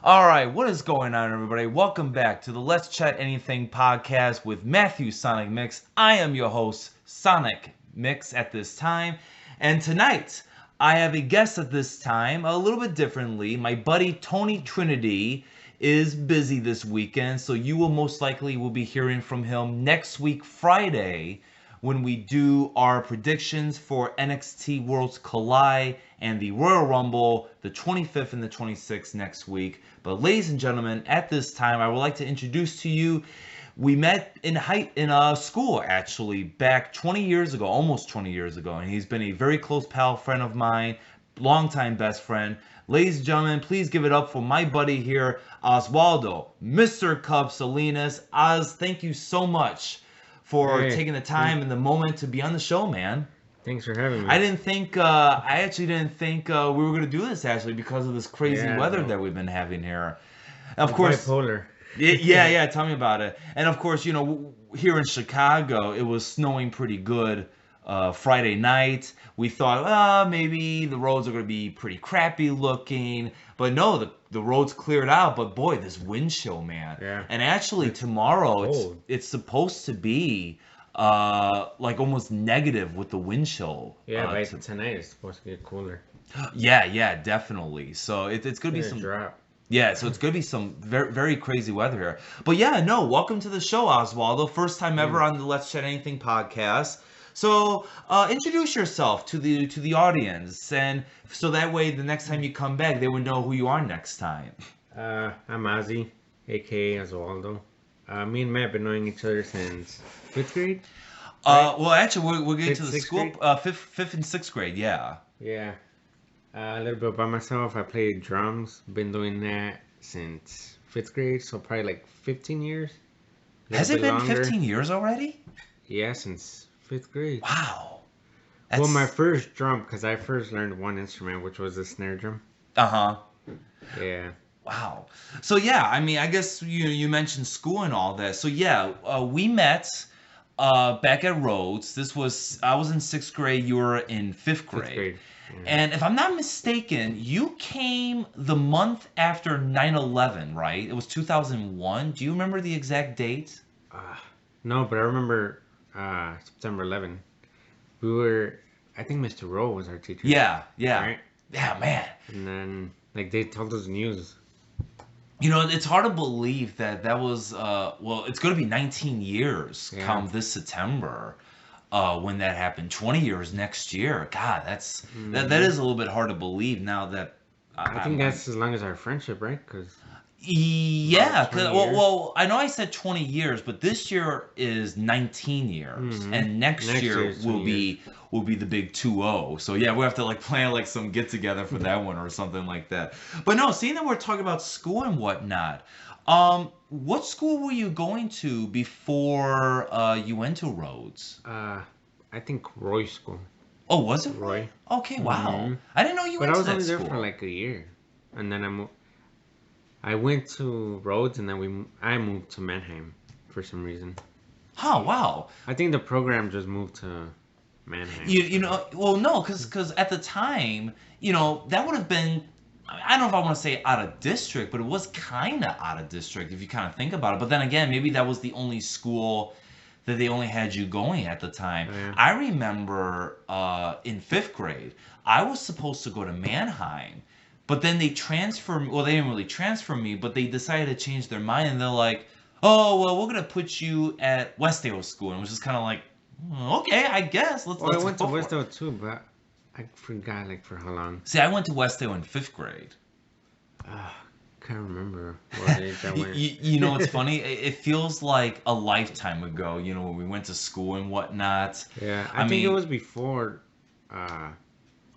All right, what is going on, everybody? Welcome back to the Let's Chat Anything podcast with Matthew Sonic Mix. I am your host, Sonic Mix, at this time. And tonight, I have a guest at this time, a little bit differently. My buddy Tony Trinity is busy this weekend, so you will most likely will be hearing from him next week, Friday, when we do our predictions for NXT Worlds Collide and the Royal Rumble, the 25th and the 26th next week. But ladies and gentlemen, at this time, I would like to introduce to you, we met in school actually back 20 years ago, almost 20 years ago, and he's been a very close pal friend of mine, longtime best friend. Ladies and gentlemen, please give it up for my buddy here, Oswaldo, Mr. Cub Salinas. Oz, thank you so much for taking the time and the moment to be on the show, man. Thanks for having me. I actually didn't think we were going to do this, actually, because of this crazy weather that we've been having here. Of course. Bipolar. Yeah, tell me about it. And of course, here in Chicago, it was snowing pretty good Friday night. We thought, maybe the roads are going to be pretty crappy looking. But no, the roads cleared out. But boy, this wind chill, man. Yeah. And actually, tomorrow, it's supposed to be like almost negative with the wind chill. Yeah, by tonight it's supposed to get cooler. Yeah, definitely. So it's going to be some drop. Yeah, so it's going to be some very, very crazy weather here. But yeah, no, welcome to the show, Oswaldo. First time ever on the Let's Chat Anything podcast. So introduce yourself to the audience, and so that way the next time you come back, they would know who you are next time. I'm Ozzy, aka Oswaldo. Me and Matt have been knowing each other since 5th grade. Right? Well, actually, we're getting to the school grade? fifth and sixth grade. Yeah. Yeah. A little bit about myself. I played drums. Been doing that since 5th grade, so probably like 15 years. Has it been 15 years already? Yeah, since 5th grade. Wow. Well, my first drum, because I first learned one instrument, which was the snare drum. Uh-huh. Yeah. Wow. So yeah, I mean, I guess you mentioned school and all that. So yeah, we met back at Rhodes. I was in 6th grade. You were in 5th grade. 5th grade. Yeah. And if I'm not mistaken, you came the month after 9/11, right? It was 2001. Do you remember the exact date? No, but I remember September 11. I think Mr. Rowe was our teacher. Yeah. Right? Yeah, man. And then, they told us news. It's hard to believe that was, it's going to be 19 years come this September. When that happened, 20 years next year. God, that is a little bit hard to believe now that I think that's as long as our friendship, right? Yeah, well, I know I said 20 years, but this year is 19 years, and next year will be the big 2-0. So yeah, we have to plan some get together for that one or something like that. But no, seeing that we're talking about school and whatnot, what school were you going to before you went to Rhodes? I think Roy School. Oh, was it Roy? Okay, wow. I didn't know you went to that school. But I was only there for like a year, and then I went to Rhodes, and then I moved to Mannheim for some reason. Oh, wow. I think the program just moved to Mannheim. Well, no, because at the time, that would have been, I don't know if I want to say out of district, but it was kind of out of district if you kind of think about it. But then again, maybe that was the only school that they only had you going at the time. Yeah. I remember in 5th grade, I was supposed to go to Mannheim, but then they transferred me. Well, they didn't really transfer me, but they decided to change their mind, and they're like, oh, well, we're going to put you at Westdale School. And it was just kind of like, okay, I guess. Let's I went to Westdale too, but I forgot for how long. See, I went to Westdale in 5th grade. Can't remember what age I went. It's funny. It feels like a lifetime ago. When we went to school and whatnot. Yeah, I think it was before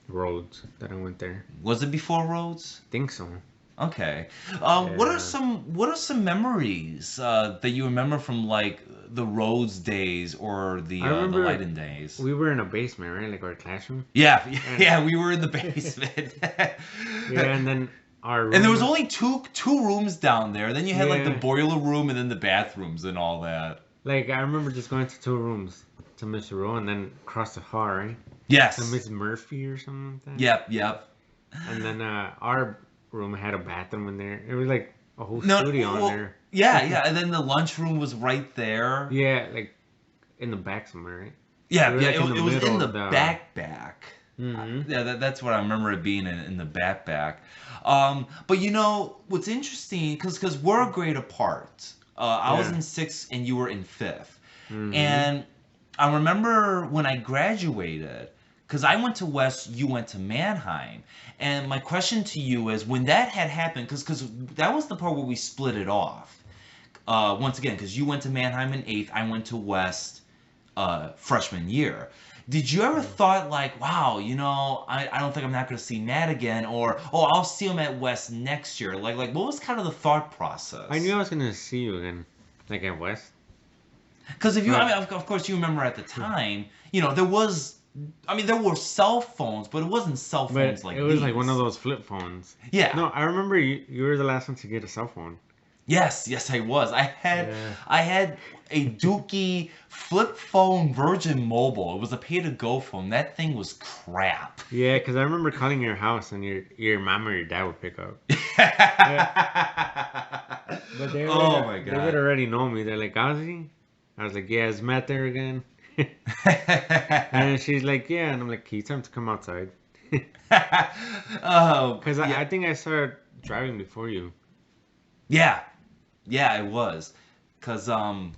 Rhodes that I went there. Was it before Rhodes? I think so. Okay. What are some memories that you remember from the Rhodes days or the Leiden days? We were in a basement, right? Our classroom. Yeah, we were in the basement. Yeah, and then our room. And there was only two rooms down there. Then you had the boiler room and then the bathrooms and all that. I remember just going to 2 rooms, to Mr. Rowe and then across the hall, right? Yes. To Miss Murphy or something like that. Yep. And then our room had a bathroom in there. It was like a whole No, studio in well, there. yeah, and then the lunchroom was right there. Yeah, like in the back somewhere, right? We Yeah, were yeah, like in the it was in middle the of the. back. Mm-hmm. Yeah, that's what I remember it being in the back. But what's interesting, because we're a grade apart. I was Yeah. in sixth and you were in fifth. Mm-hmm. And I remember when I graduated, because I went to West, you went to Mannheim. And my question to you is, when that had happened, because that was the part where we split it off. Once again, because you went to Mannheim in eighth, I went to West freshman year. Did you ever thought like, wow, I don't think I'm not going to see Matt again, or oh, I'll see him at West next year? Like what was kind of the thought I knew process? I was gonna see you again, like at West, Because if you, I but mean, of course, you remember at the time, there was, I mean, there were cell phones, but it wasn't cell but phones it like was like one of these. those flip phones. Yeah. No, I remember you were the last one to get a cell phone. Yes, I was. Yeah. I had a Dookie flip phone Virgin Mobile. It was a pay to go phone. That thing was crap. Yeah, because I remember calling your house and your mom or your dad would pick up. Yeah, but Oh my they would god. already know me. They're like, Ozzy? I was like, yeah, is Matt there again? And she's like, yeah. And I'm like, can you tell him to come outside? Oh Because I yeah, think I started driving before you. yeah, yeah. It was, cause yeah,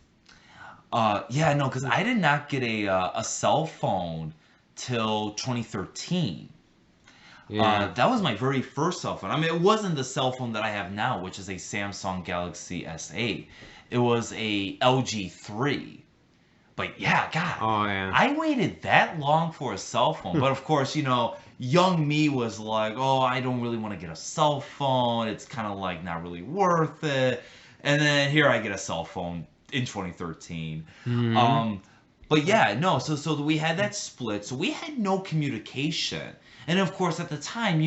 no, cause I did not get a cell phone till 2013. Yeah. That was my very first cell phone. I mean, it wasn't the cell phone that I have now, which is a Samsung Galaxy S8. It was a LG 3. But yeah, God, Oh, yeah. I waited that long for a cell phone. But of course, young me was like, oh, I don't really want to get a cell phone. It's kind of like not really worth it. And then here I get a cell phone in 2013. Hmm. Um, but yeah, no, so we had that split. So we had no communication. And of course, at the time,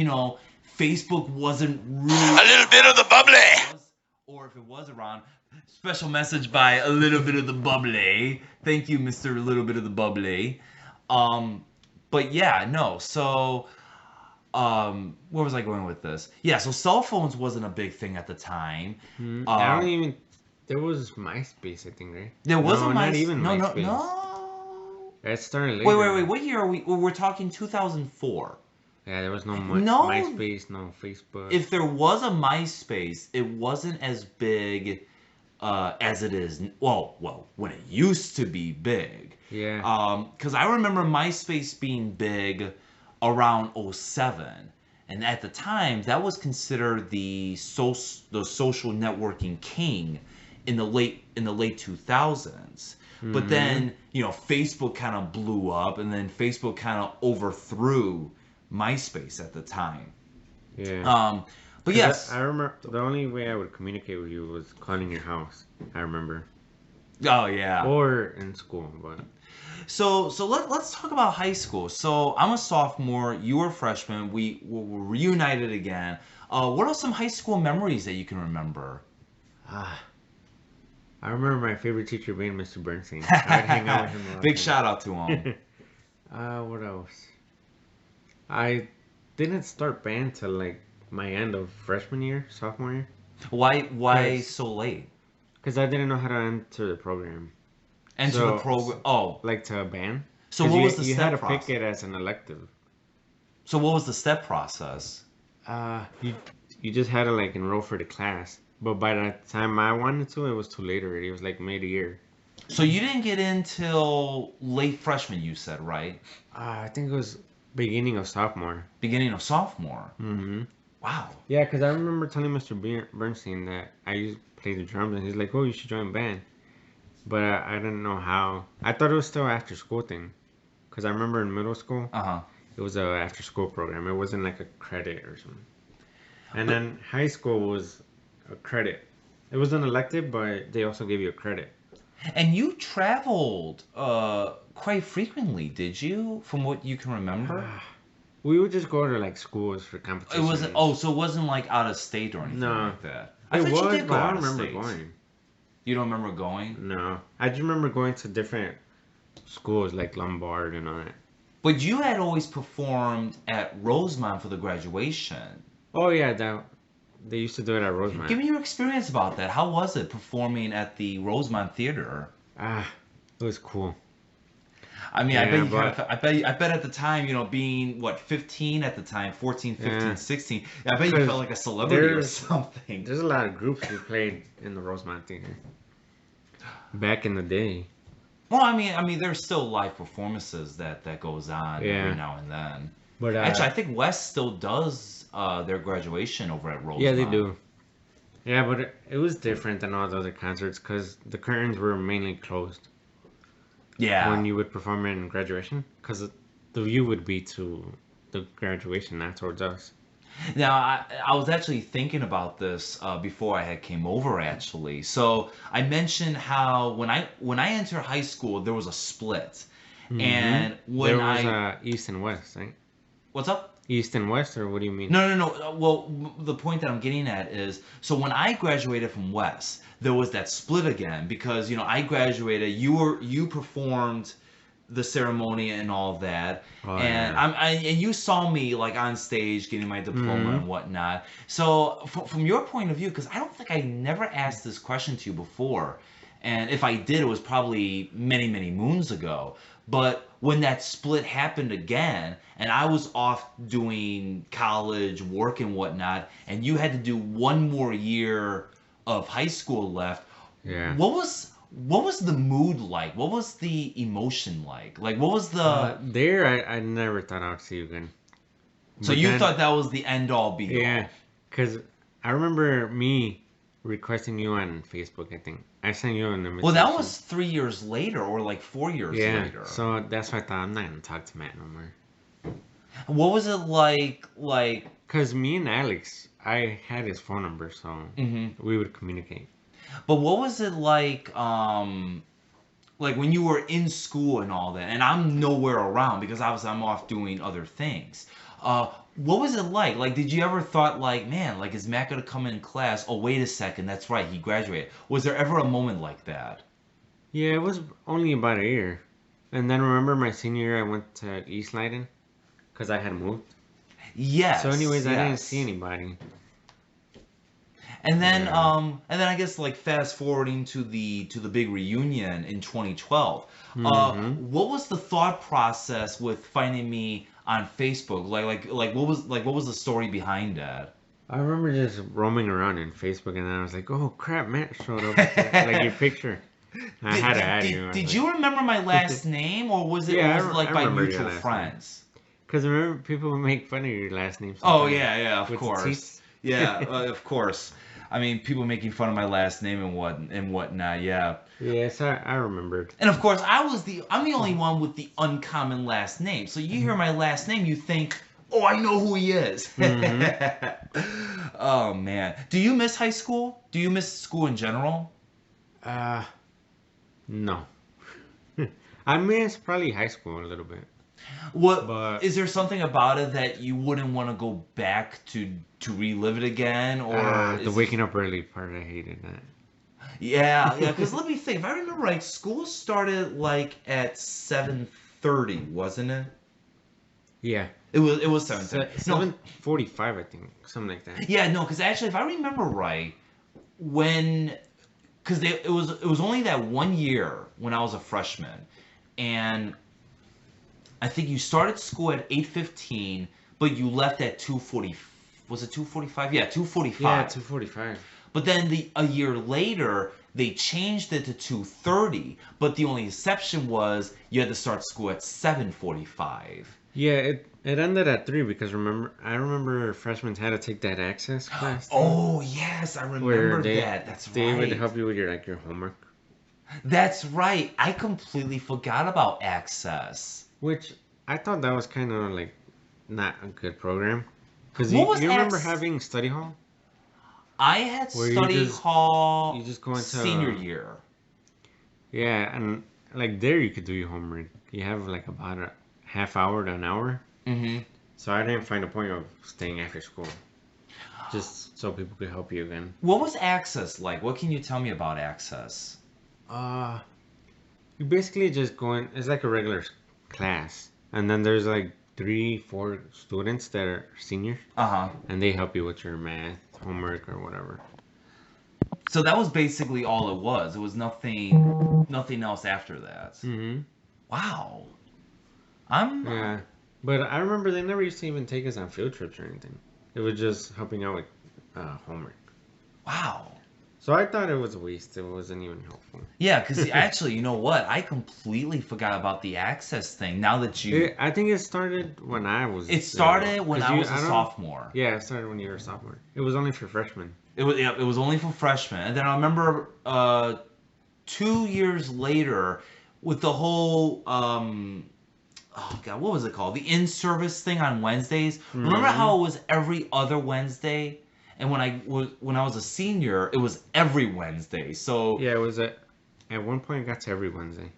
Facebook wasn't really A little bit of the bubbly. or if it was around, special message by a little bit of the bubbly. Thank you, Mr. A Little Bit of the Bubbly. Um, but yeah, no. So, where was I going with this? Yeah, so cell phones wasn't a big thing at the time. I don't Uh, even. There was MySpace, I think, right? there was No, a not my even no, no, MySpace. no. It started Wait. later. What year are we? We're talking 2004. Yeah, there was no No, MySpace, no Facebook. if there was a MySpace, it wasn't as big as it is. Well, when it used to be big. Yeah. Because I remember MySpace being big around '07, and at the time that was considered the social networking king in the late 2000s. But then Facebook kind of blew up, and then Facebook kind of overthrew MySpace at the time. Yeah. But 'Cause yes. I remember the only way I would communicate with you was calling your house. I remember. Oh yeah. Or in school, but So let's talk about high school. So I'm a sophomore. You were a freshman. We were reunited again. What are some high school memories that you can remember? ah, I remember my favorite teacher being Mr. Bernstein. I'd hang out with him a lot. Big shout out to him. What else? I didn't start band till like my end of freshman year, sophomore year, Why Yes. so late? because I didn't know how to enter the program, Enter the program. Oh, like to a band. so 'Cause what was the you step had to process? pick it as an elective. So what was the step process? You just had to like enroll for the class, but by the time I wanted to, it was too late already. It was like mid-year. So you didn't get in till late freshman, you said, right? I think it was beginning of sophomore. Beginning of sophomore. Mm-hmm. Wow. Yeah, because I remember telling Mr. Bernstein that I used to play the drums, and he's like, "Oh, you should join band." But I didn't know how. I thought it was still after school thing, because I remember in middle school Uh-huh. it was a after school program. It wasn't like a credit or something. And But- then high school was a credit. It was an elective, but they also gave you a credit. And you traveled quite frequently, did you? From what you can remember? We would just go to like schools for It competitions. wasn't. Oh, so it wasn't like out of state or anything No. like that. I It thought was, you did go but I out don't of remember state. going. You don't remember going? No, I just remember going to different schools like Lombard and all that. But you had always performed at Rosemont for the graduation. Oh yeah, that They used to do it at Rosemont. Give me your experience about that. How was it performing at the Rosemont Theater? It was cool. I mean, I Yeah, bet you but- I bet at the time, being what, 15 at the time, 14, 15, Yeah. 16. I bet you 'Cause felt like a celebrity or there's- something. There's a lot of groups who played in the Rosemont Theater back in the day. Well, I mean, there's still live performances that goes on Yeah. every now and then. But Actually, I think West still does their graduation over at Rosemont. yeah, they do. Yeah, but it was different than all the other concerts because the curtains were mainly closed Yeah. when you would perform in graduation because the view would be to the graduation, not towards us. Now, I was actually thinking about this before I had came over, actually. So I mentioned how when I entered high school, there was a split, and when there was East and West, right? what's up? East and West, or what do you mean? No. Well, the point that I'm getting at is, so when I graduated from West, there was that split again because I graduated. You performed the ceremony and all that, Oh, and yeah. and you saw me like on stage getting my diploma and whatnot. So from your point of view, because I don't think I never asked this question to you before, and if I did, it was probably many moons ago. But when that split happened again, and I was off doing college work and whatnot, and you had to do one more year of high school left, Yeah. what was the mood like? What was the emotion like? Like, what was the... There, I never thought I would see you again. So But you then- thought that was the end all be all? Yeah, because I remember me requesting you on Facebook, I think. I sent you an invitation. Well, that was 3 years later, or like 4 years Yeah, later. so that's why I thought I'm not going to talk to Matt no more. What was it like? Because me and Alex, I had his phone number, so Mhm. we would communicate. But what was it like when you were in school and all that? And I'm nowhere around because obviously I'm off doing other things. What was it like? Like, did you ever thought like, man, like, is Matt gonna come in class? Oh, wait a second, that's right, he graduated. Was there ever a moment like that? Yeah, it was only about a year. And then remember my senior year, I went to East Leiden because I had moved. Yes. So anyways, I didn't yes. see anybody. And then, Yeah. I guess like fast forwarding to the big reunion in 2012. What was the thought process with finding me on Facebook? Like what was the story behind that? I remember just roaming around in Facebook, and then I was like, "Oh crap, Matt showed up with like your picture." I had to add you. Did you remember my last name, or was it, Yeah, was it like I by remember your mutual last name. friends? Because remember, people would make fun of your last name. Oh sometimes yeah, of with the course. teeth. Yeah, of course. I mean, people making fun of my last name and whatnot. Yeah. Yes, I remembered. And of course, I'm the only one with the uncommon last name. So you hear my last name, you think, oh, I know who he is. Oh man, do you miss high school? Do you miss school in general? No. I miss probably high school a little bit. What But- is there something about it that you wouldn't want to go back to relive it again, or The is it- waking up early part, I hated that. Yeah. Because let me think. If I remember right, school started like at 7:30, wasn't it? Yeah. It was 7:30. No, 7:45, I think, something like that. yeah, no, because actually, if I remember right, because it was only that 1 year when I was a freshman, and I think you started school at 8:15, but you left at 2:40. Was it 2:45? Yeah, 2:45. Yeah, 2:45. But then a year later, they changed it to 2:30. But the only exception was you had to start school at 7:45. Yeah, it ended at 3 because I remember freshmen had to take that access class. Oh yes, I remember that. That's They right. would help you with your homework. That's right. I completely forgot about Access. Which I thought that was kind of like not a good program. Because What you was remember Acc- having study hall? I had Where you study just- hall you just go into- senior year. Yeah, and like there you could do your homework. You have like about a half hour to an hour. Mm-hmm. So I didn't find a point of staying after school. Just so people could help you again. What was Access like? What can you tell me about Access? You basically just go in. It's like a regular class, and then there's like 3-4 students that are seniors, Uh-huh. and they help you with your math homework or whatever. So that was basically all it was. It was nothing else after that. Mm-hmm. Wow. I'm Yeah. But I remember they never used to even take us on field trips or anything. It was just helping out with homework. wow. So I thought it was a waste. It wasn't even helpful. Yeah, because actually, you know what? I completely forgot about the access thing. Now that you, I think it started when I was. it started when 'cause I was a don't- sophomore. Yeah, it started when you were a sophomore. It was only for freshmen. It was only for freshmen, and then I remember 2 years later with the whole oh god, what was it called? The in-service thing on Wednesdays. Remember how it was every other Wednesday? And when I was a senior, it was every Wednesday. So Yeah, it was at one point it got to every Wednesday.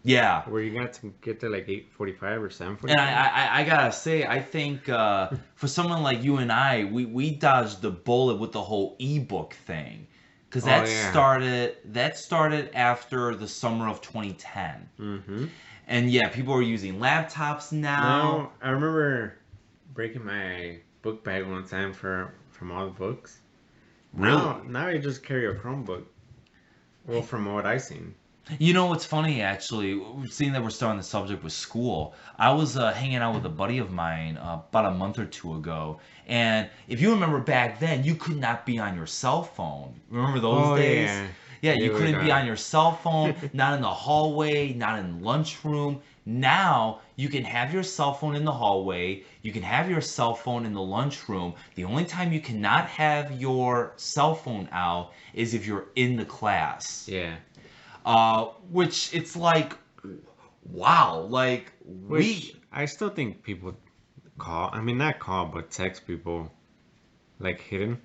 yeah. Where you got to get to like 8:45 or 7:45. And I gotta say, I think for someone like you and I, we dodged the bullet with the whole ebook thing, because that started after the summer of 2010. Mm-hmm. And yeah, people are using laptops now. No, I remember breaking my book bag one time from all the books. Really? Now you just carry a Chromebook. Well, from what I've seen. You know what's funny, actually, seeing that we're starting the subject with school, I was hanging out with a buddy of mine about a month or two ago, and if you remember back then, you could not be on your cell phone. Remember those days? Yeah. Yeah, you They couldn't would, be on your cell phone, not in the hallway, not in lunchroom. Now you can have your cell phone in the hallway, you can have your cell phone in the lunchroom. The only time you cannot have your cell phone out is if you're in the class. Yeah. Which it's like, wow, like Which I still think people call. I mean, not call, but text people like hidden.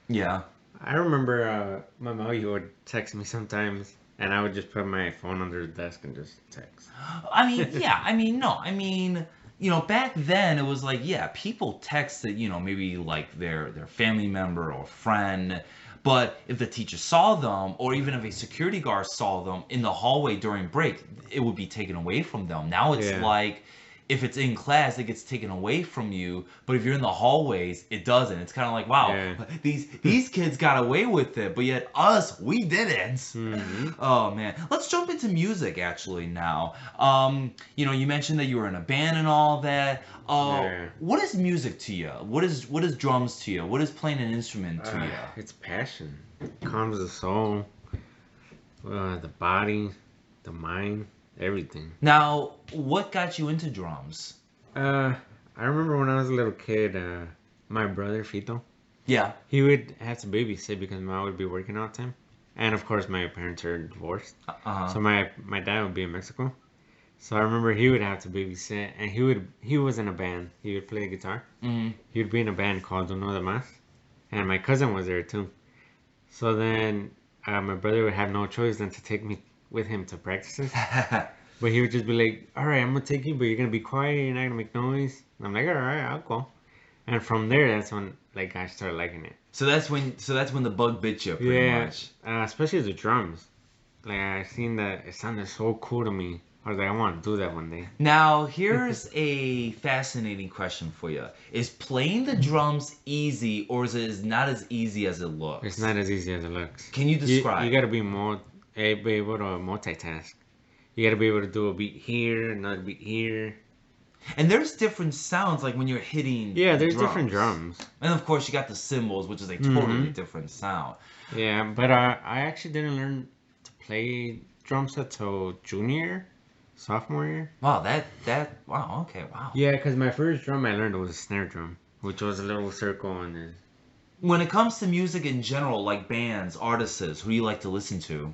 yeah. I remember my mom would text me sometimes, and I would just put my phone under the desk and just text. I mean, yeah, I mean, no, I mean, you know, back then it was like, yeah, people texted, you know, maybe like their family member or friend, but if the teacher saw them, or even if a security guard saw them in the hallway during break, it would be taken away from them. Now it's Yeah. like, if it's in class, it gets taken away from you, but if you're in the hallways, it doesn't. It's kind of like, wow, Yeah. these kids got away with it, but yet us, we didn't. Mm-hmm. Oh man, let's jump into music actually now. You know, you mentioned that you were in a band and all that. Yeah. What is music to you? What is drums to you? What is playing an instrument to you? It's passion. It calms the soul, the body, the mind, everything. Now, what got you into drums? I remember when I was a little kid, my brother Fito, Yeah. he would have to babysit because mom would be working all the time, and of course my parents are divorced, Uh-huh. so my dad would be in Mexico. So I remember he would have to babysit, and he was in a band. He would play the guitar. hmm He would be in a band called Uno de Mas, and my cousin was there too. So then my brother would have no choice than to take me with him to practices. But he would just be like, all right, I'm going to take you, but you're going to be quiet. You're not going to make noise. And I'm like, all right, I'll go. And from there, that's when like I started liking it. So that's when the bug bit you, pretty much. Especially the drums. Like, I seen that it sounded so cool to me. I was like, I want to do that one day. Now, here's a fascinating question for you. Is playing the drums easy, or is it not as easy as it looks? It's not as easy as it looks. Can you describe? You got to be able to multitask. You got to be able to do a beat here, another beat here. And there's different sounds, like when you're hitting Yeah, the there's different drums. And of course, you got the cymbals, which is a totally different sound. Yeah, but I actually didn't learn to play drums until sophomore year. Wow, wow, okay, wow. Yeah, because my first drum I learned was a snare drum, which was a little circle and then... When it comes to music in general, like bands, artists, who do you like to listen to?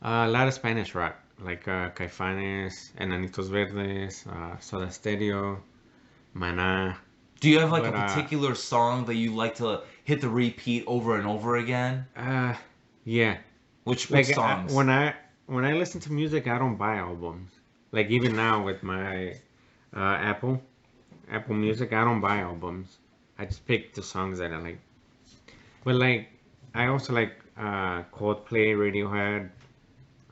A lot of Spanish rock, like Caifanes, Enanitos Verdes, Soda Stereo, Maná. Do you have like a particular song that you like to hit the repeat over and over again? Yeah. Which songs? When I listen to music, I don't buy albums. Like even now with my Apple Music, I don't buy albums. I just pick the songs that I like. But like, I also like Coldplay, Radiohead,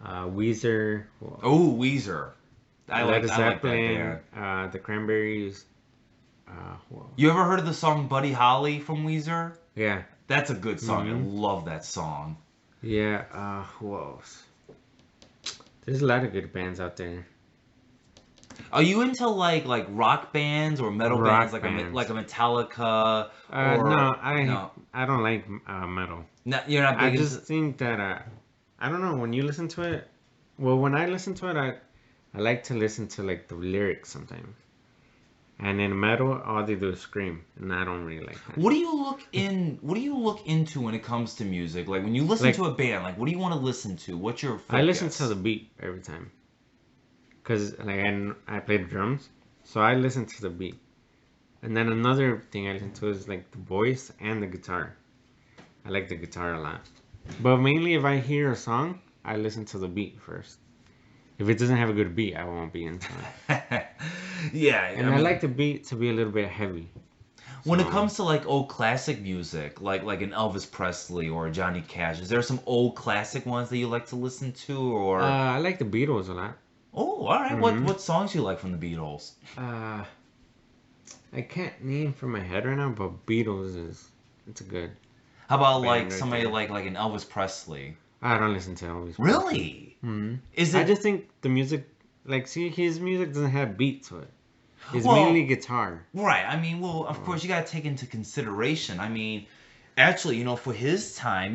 Weezer. Oh, Weezer. I like that Zeppelin, band. the Cranberries. You ever heard of the song Buddy Holly from Weezer? Yeah. That's a good song. I love that song. Yeah. Who else? There's a lot of good bands out there. Are you into like rock bands or metal bands Rock like bands. a Metallica No, or no? I don't like metal. No, you're not I big just into. think that I don't know when you listen to it. Well, when I listen to it, I like to listen to like the lyrics sometimes. And in metal, all they do is scream, and I don't really like that. What do you look in? What do you look into when it comes to music? Like when you listen Like to a band, like what do you want to listen to? What's your I listen to focus? the beat every time, cause like I play the drums, so I listen to the beat. And then another thing I listen to is like the voice and the guitar. I like the guitar a lot. But mainly if I hear a song, I listen to the beat first. If it doesn't have a good beat, I won't be into it. Yeah, And I like the beat to be a little bit heavy. when it So comes to like old classic music, like an Elvis Presley or Johnny Cash, is there some old classic ones that you like to listen to? Or I like the Beatles a lot. oh, all right, Hmm what songs you like from the Beatles? Uh, I can't name from my head right now, but Beatles is it's a good How about like band right somebody there. like an Elvis Presley? I don't listen to Elvis Presley. Really? Hmm Is I it just think the music, like, see, his music doesn't have beat to it. It's mainly well? guitar. Right. I mean, well, of Oh. course you got to take into consideration. I mean, actually, for his time,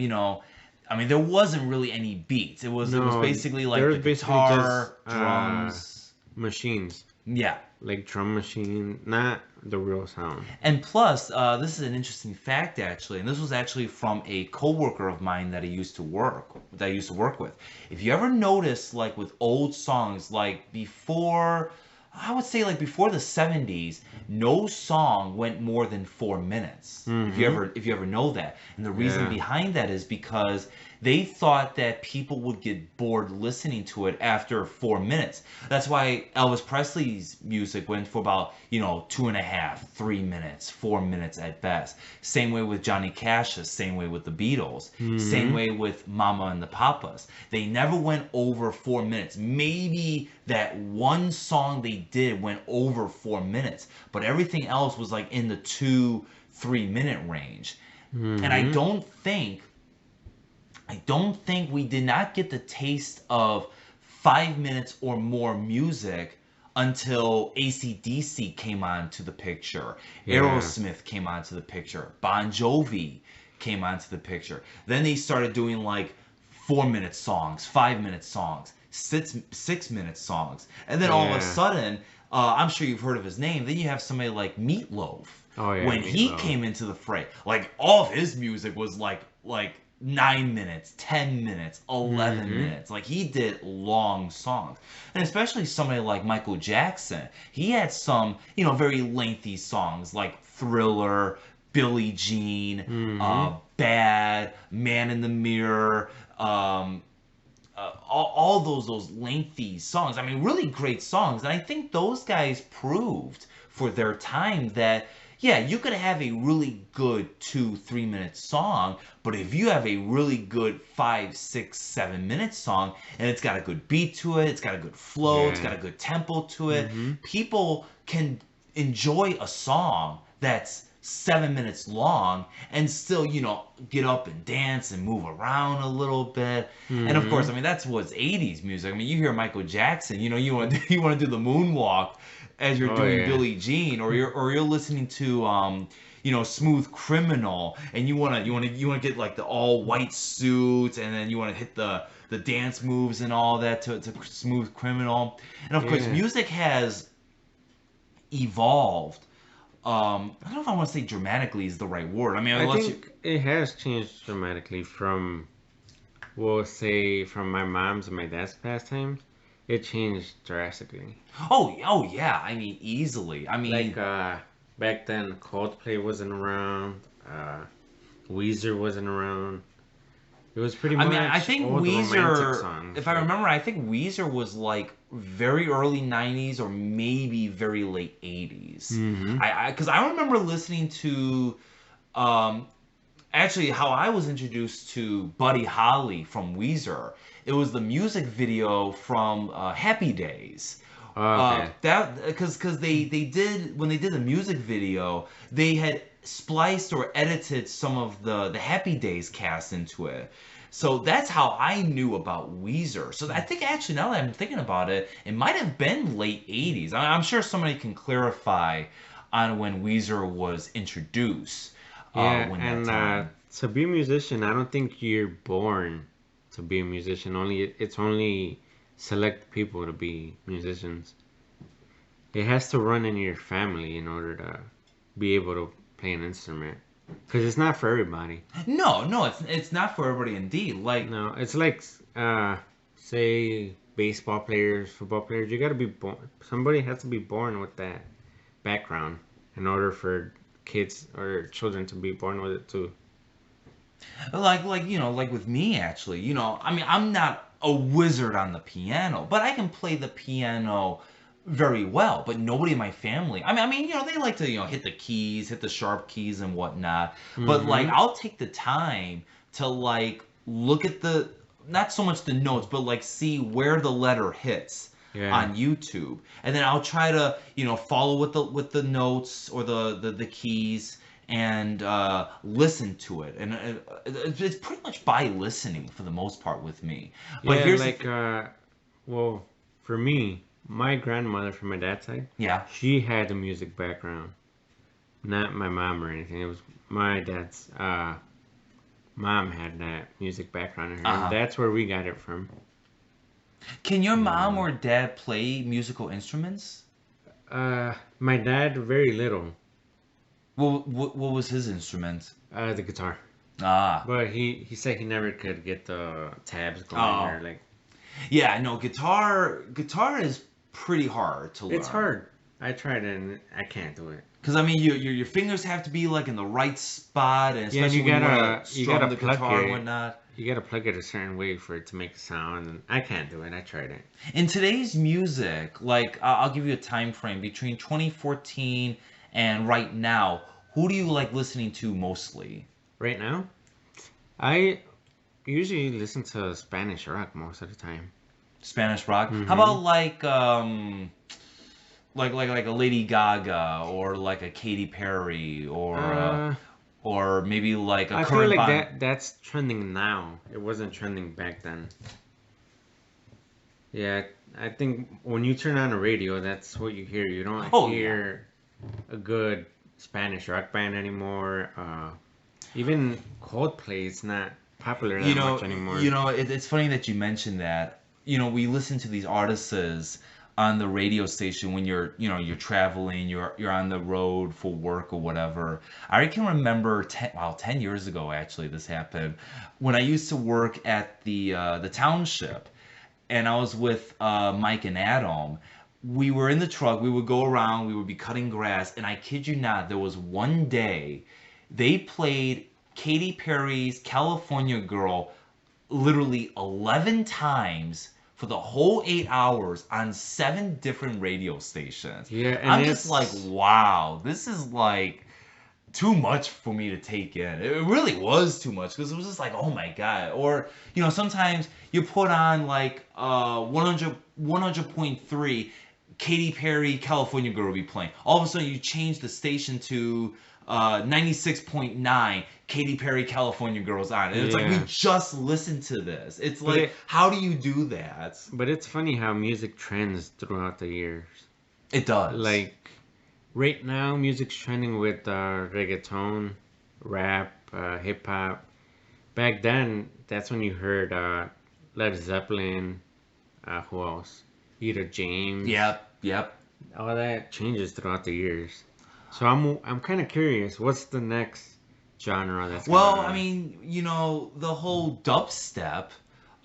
I mean, there wasn't really any beats. It was No, basically like there the was basically just guitar, drums. machines, Yeah. like drum machine, not the real sound. And plus, this is an interesting fact actually, and this was actually from a coworker of mine that I used to work with. If you ever notice, like with old songs, like before, I would say like before the 70s, no song went more than 4 minutes. Mm-hmm. If you ever know that, and the reason Yeah. behind that is because they thought that people would get bored listening to it after 4 minutes. That's why Elvis Presley's music went for about, 2.5, 3 minutes, 4 minutes at best. Same way with Johnny Cash's, same way with the Beatles, same Mm-hmm. way with Mama and the Papas. They never went over 4 minutes. Maybe that one song they did went over 4 minutes, but everything else was like in the 2-3 minute range. And Mm-hmm. I don't think we did not get the taste of 5 minutes or more music until AC/DC came onto the picture. Yeah. Aerosmith came onto the picture. Bon Jovi came onto the picture. Then they started doing like 4 minute songs, 5 minute songs, 6 minute songs. And then all of a Yeah. sudden, I'm sure you've heard of his name. Then you have somebody like Meatloaf. Oh yeah, When he Meatloaf. came into the fray, like all of his music was like 9 minutes, 10 minutes, 11 Mm-hmm. minutes. Like he did long songs. And especially somebody like Michael Jackson, he had some, very lengthy songs like Thriller, Billie Jean, Mm-hmm. Bad, Man in the Mirror, all those lengthy songs. I mean, really great songs. And I think those guys proved for their time that yeah, you could have a really good 2-3 minute song, but if you have a really good 5-6-7 minute song and it's got a good beat to it, it's got a good flow, it's got Yeah. a good tempo to it, Mm-hmm. people can enjoy a song that's 7 minutes long and still, get up and dance and move around a little bit. And of course, Mm-hmm. I mean that's what's 80s music. I mean, you hear Michael Jackson, you want to you want to do the moonwalk as you're Oh doing yeah. Billie Jean, or you're listening to Smooth Criminal, and you want to get like the all white suits, and then you want to hit the dance moves and all that to Smooth Criminal. And of course, Yeah. music has evolved. I don't know if I want to say dramatically is the right word. I mean, I unless you. think it has changed dramatically from, we'll say, from my mom's and my dad's pastimes. It changed drastically. Oh yeah. I mean, easily. I Like mean, back then, Coldplay wasn't around. Weezer wasn't around. It was pretty I much think all the romantic Weezer, songs. if I Like, remember, I think Weezer was like very early '90s or maybe very late '80s. mm-hmm. Because I remember listening to, um, actually how I was introduced to Buddy Holly from Weezer. It was the music video from Happy Days. Okay. That because they did when they did the music video, they had spliced or edited some of the Happy Days cast into it. So that's how I knew about Weezer. So I think actually, now that I'm thinking about it, it might have been late 80s. I'm sure somebody can clarify on when Weezer was introduced. Yeah, When that and time. to be a musician, I don't think you're born to be a musician. It's only select people to be musicians. It has to run in your family in order to be able to play an instrument. Because it's not for everybody. No, it's not for everybody indeed. Like, No, it's like, say, baseball players, football players. You got to be born. Somebody has to be born with that background in order for kids or children to be born with it too. like with me actually, I mean, I'm not a wizard on the piano, but I can play the piano very well. But nobody in my family, I mean, they like to, hit the keys, hit the sharp keys and whatnot. But like, Mm-hmm. I'll take the time to like look at not so much the notes, but like see where the letter hits Yeah. on YouTube, and then I'll try to follow with the notes or the keys, and listen to it. And it's pretty much by listening for the most part with me. But Yeah, here's like, well, for me, my grandmother from my dad's side, yeah. she had a music background. Not my mom or anything. It was my dad's mom had that music background in her, and Uh-huh. that's where we got it from. Can your mom Mm. or dad play musical instruments? My dad, very little, What was his instrument? the guitar. Ah. But he said he never could get the tabs going Oh. or like Yeah, no, guitar is pretty hard to learn. it's hard. I tried it and I can't do it. Because I mean, your fingers have to be like in the right spot, and Yeah, and especially you when you gotta want to you strum gotta the plug guitar and it. whatnot. You gotta plug it a certain way for it to make a sound, and I can't do it. I tried it. In today's music, like I'll give you a time frame between 2014 and right now. Who do you like listening to mostly? Right now, I usually listen to Spanish rock most of the time. Spanish rock. How Mm-hmm. about like a Lady Gaga or like a Katy Perry Uh, or maybe like a I feel current like band? that's trending now. It wasn't trending back then. Yeah, I think when you turn on the radio, that's what you hear. You don't Oh yeah. hear a good Spanish rock band anymore. Even Coldplay is not popular You that know, much anymore. it's funny that you mentioned that. We listen to these artists on the radio station when you're traveling, you're on the road for work or whatever. I can remember 10 years ago actually this happened when I used to work at the township, and I was with Mike and Adam. We were in the truck. We would go around. We would be cutting grass, and I kid you not, there was one day they played Katy Perry's "California Girl" literally 11 times for the whole 8 hours on 7 different radio stations. Yeah, and I'm just like, it's wow, this is like too much for me to take in. It really was too much because it was just like, oh my god. Or sometimes you put on like 100.3 Katy Perry California Girl will be playing. All of a sudden you change the station to 96.9 Katy Perry California Girls on. And it's like, we yeah. just listened to this. It's But like, how do you do that? but it's funny how music trends throughout the years. It does. Like right now, music's trending with reggaeton, rap, hip hop. Back then, that's when you heard Led Zeppelin. Who else? Peter James. Yep. All that changes throughout the years. So I'm kind of curious. What's the next genre that's Well, gonna I mean, the whole dubstep.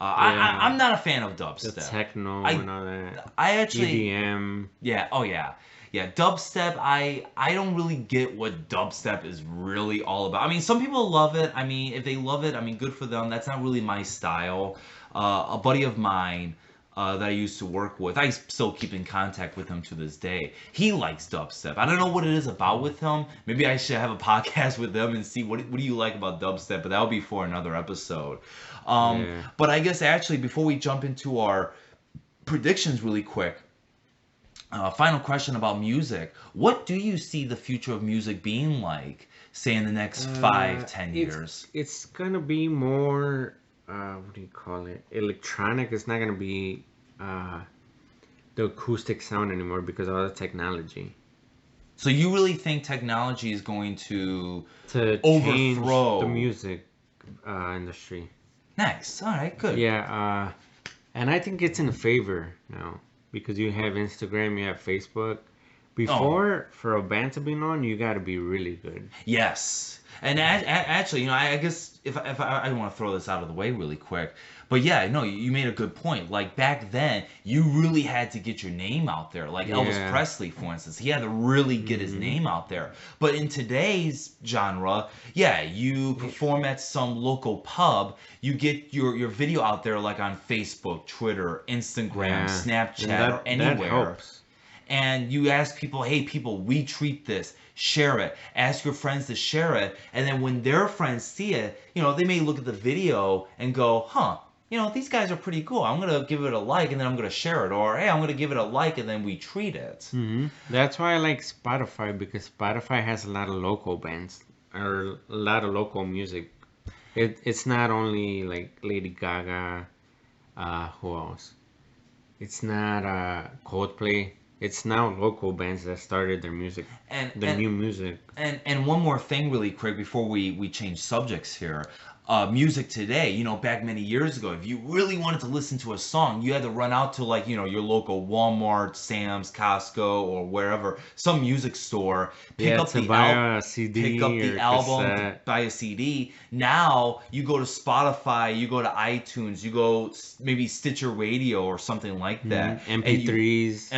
Yeah. I'm not a fan of the dubstep. techno I- and all that? I actually, EDM. yeah, oh yeah, yeah. Dubstep. I don't really get what dubstep is really all about. I mean, some people love it. I mean, if they love it, I mean, good for them. That's not really my style. A buddy of mine that I used to work with, I still keep in contact with him to this day. He likes dubstep. I don't know what it is about with him. Maybe I should have a podcast with him and see what do you like about dubstep. But that'll be for another episode. Yeah. But I guess actually before we jump into our predictions really quick, final question about music. What do you see the future of music being like? say in the next 5, 10 years? It's gonna be more, what do you call it? Electronic. It's not gonna be the acoustic sound anymore because of all the technology. So you really think technology is going to Change overthrow the music industry. Nice. All right, good. Yeah, and I think it's in favor now because you have Instagram, you have Facebook. Before, for a band to be known, you got to be really good. Yes. And actually, I guess if I want to throw this out of the way really quick, but yeah, no, you made a good point. Like back then, you really had to get your name out there. Like Elvis Presley, for instance, he had to really get his name out there. But in today's genre, yeah, you perform at some local pub, you get your video out there like on Facebook, Twitter, Instagram, Snapchat, or anywhere. That helps. And you ask people, hey, people, retweet this, share it, ask your friends to share it, and then when their friends see it, they may look at the video and go, huh, these guys are pretty cool. I'm going to give it a like, and then I'm going to share it, or hey, I'm going to give it a like, and then we tweet it. That's why I like Spotify, because Spotify has a lot of local bands, or a lot of local music. It's not only like Lady Gaga, who else? It's not Coldplay. It's now local bands that started their music, new music. And one more thing really quick before we change subjects here. Music today, back many years ago, if you really wanted to listen to a song, you had to run out to like, your local Walmart, Sam's, Costco, or wherever, some music store, pick up the album, buy a CD. Now you go to Spotify, you go to iTunes, you go maybe Stitcher Radio or something like that. MP3s.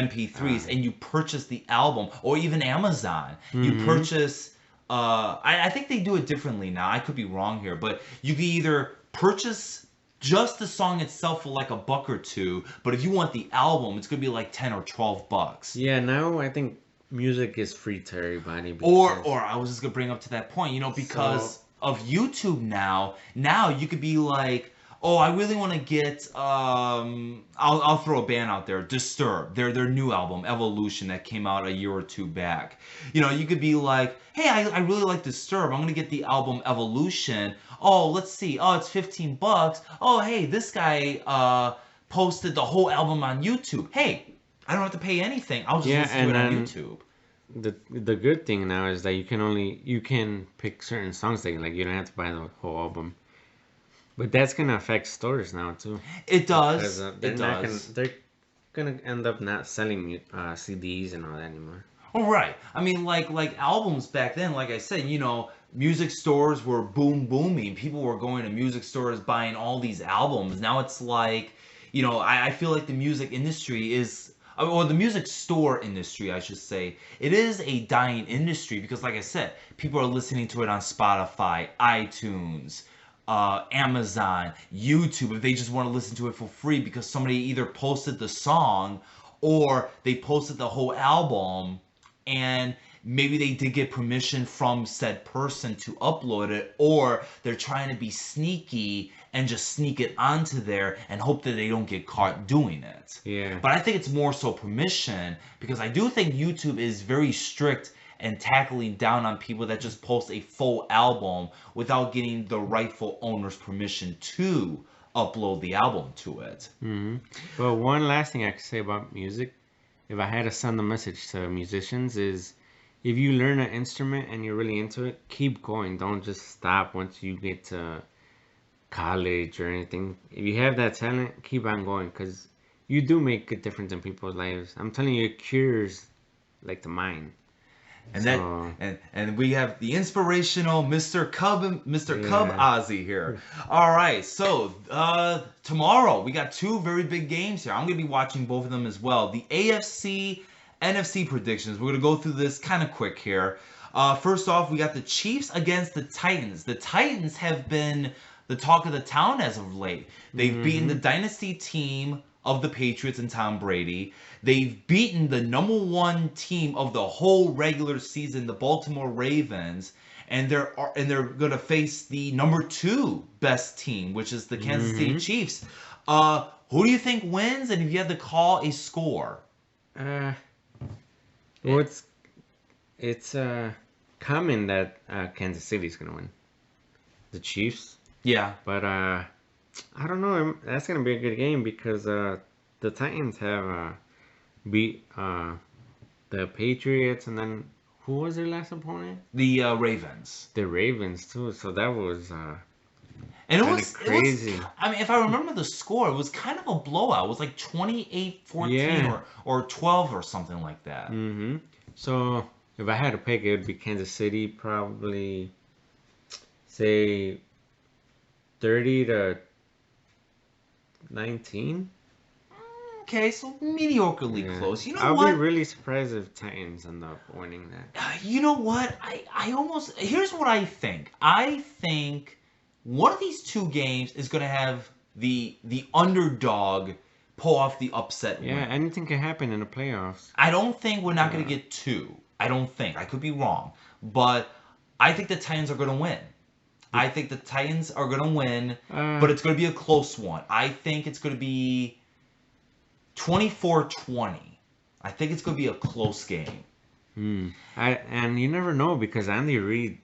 And you purchase the album, or even Amazon. You purchase... I think they do it differently now. I could be wrong here, but you can either purchase just the song itself for like $1 or $2, but if you want the album, it's gonna be like $10 or $12. Yeah, now I think music is free to everybody. Or I was just gonna bring up to that point, because of YouTube now you could be like, oh, I really want to get, I'll throw a band out there, Disturbed, their new album, Evolution, that came out a year or two back. You could be like, hey, I really like Disturbed, I'm going to get the album Evolution. Oh, let's see, oh, it's $15. Oh, hey, this guy posted the whole album on YouTube. Hey, I don't have to pay anything, I'll just listen to it on YouTube. The good thing now is that you can pick certain songs that you like. You don't have to buy the whole album. But that's gonna affect stores now too. It does. They're gonna end up not selling CDs and all that anymore. Oh right. I mean, like albums back then. Like I said, music stores were booming. People were going to music stores buying all these albums. Now it's like, I feel like the music industry is, or the music store industry, I should say, it is a dying industry because, like I said, people are listening to it on Spotify, iTunes. Amazon, YouTube, if they just want to listen to it for free because somebody either posted the song or they posted the whole album and maybe they did get permission from said person to upload it, or they're trying to be sneaky and just sneak it onto there and hope that they don't get caught doing it. Yeah. But I think it's more so permission, because I do think YouTube is very strict and tackling down on people that just post a full album without getting the rightful owner's permission to upload the album to it. But one last thing I could say about music, if I had to send a message to musicians, is if you learn an instrument and you're really into it, keep going. Don't just stop once you get to college or anything. If you have that talent, keep on going, because you do make a difference in people's lives. I'm telling you, it cures like the mind. And we have the inspirational Mr. Cub Ozzy here. All right, so tomorrow we got 2 very big games here. I'm gonna be watching both of them as well. The AFC NFC predictions. We're gonna go through this kind of quick here. First off, we got the Chiefs against the Titans. The Titans have been the talk of the town as of late. They've beaten the dynasty team of the Patriots and Tom Brady. They've beaten the #1 team of the whole regular season, the Baltimore Ravens, and they're going to face the #2 best team, which is the Kansas City Chiefs. Who do you think wins? And if you had to call a score, well, it's common that Kansas City's gonna win. The Chiefs. Yeah. But I don't know. That's gonna be a good game because the Titans have beat the Patriots, and then who was their last opponent? The Ravens. The Ravens too. So that was And kind of crazy. I mean, if I remember the score, it was kind of a blowout. It was like 28-14 Yeah. or 12 or something like that. Mm-hmm. So if I had to pick, it would be Kansas City, probably say 30 to 19. Okay, so mediocrely Yeah. close. You know I'll what? be really surprised if Titans end up winning that. You know what? I almost here's what I think. I think one of these two games is going to have the underdog pull off the upset Yeah, win. anything can happen in the playoffs. I don't think we're not going to get two. I don't think. I could be wrong, but I think the Titans are going to win. I think the Titans are going to win, but it's going to be a close one. I think it's going to be 24-20. I think it's going to be a close game. And you never know because Andy Reid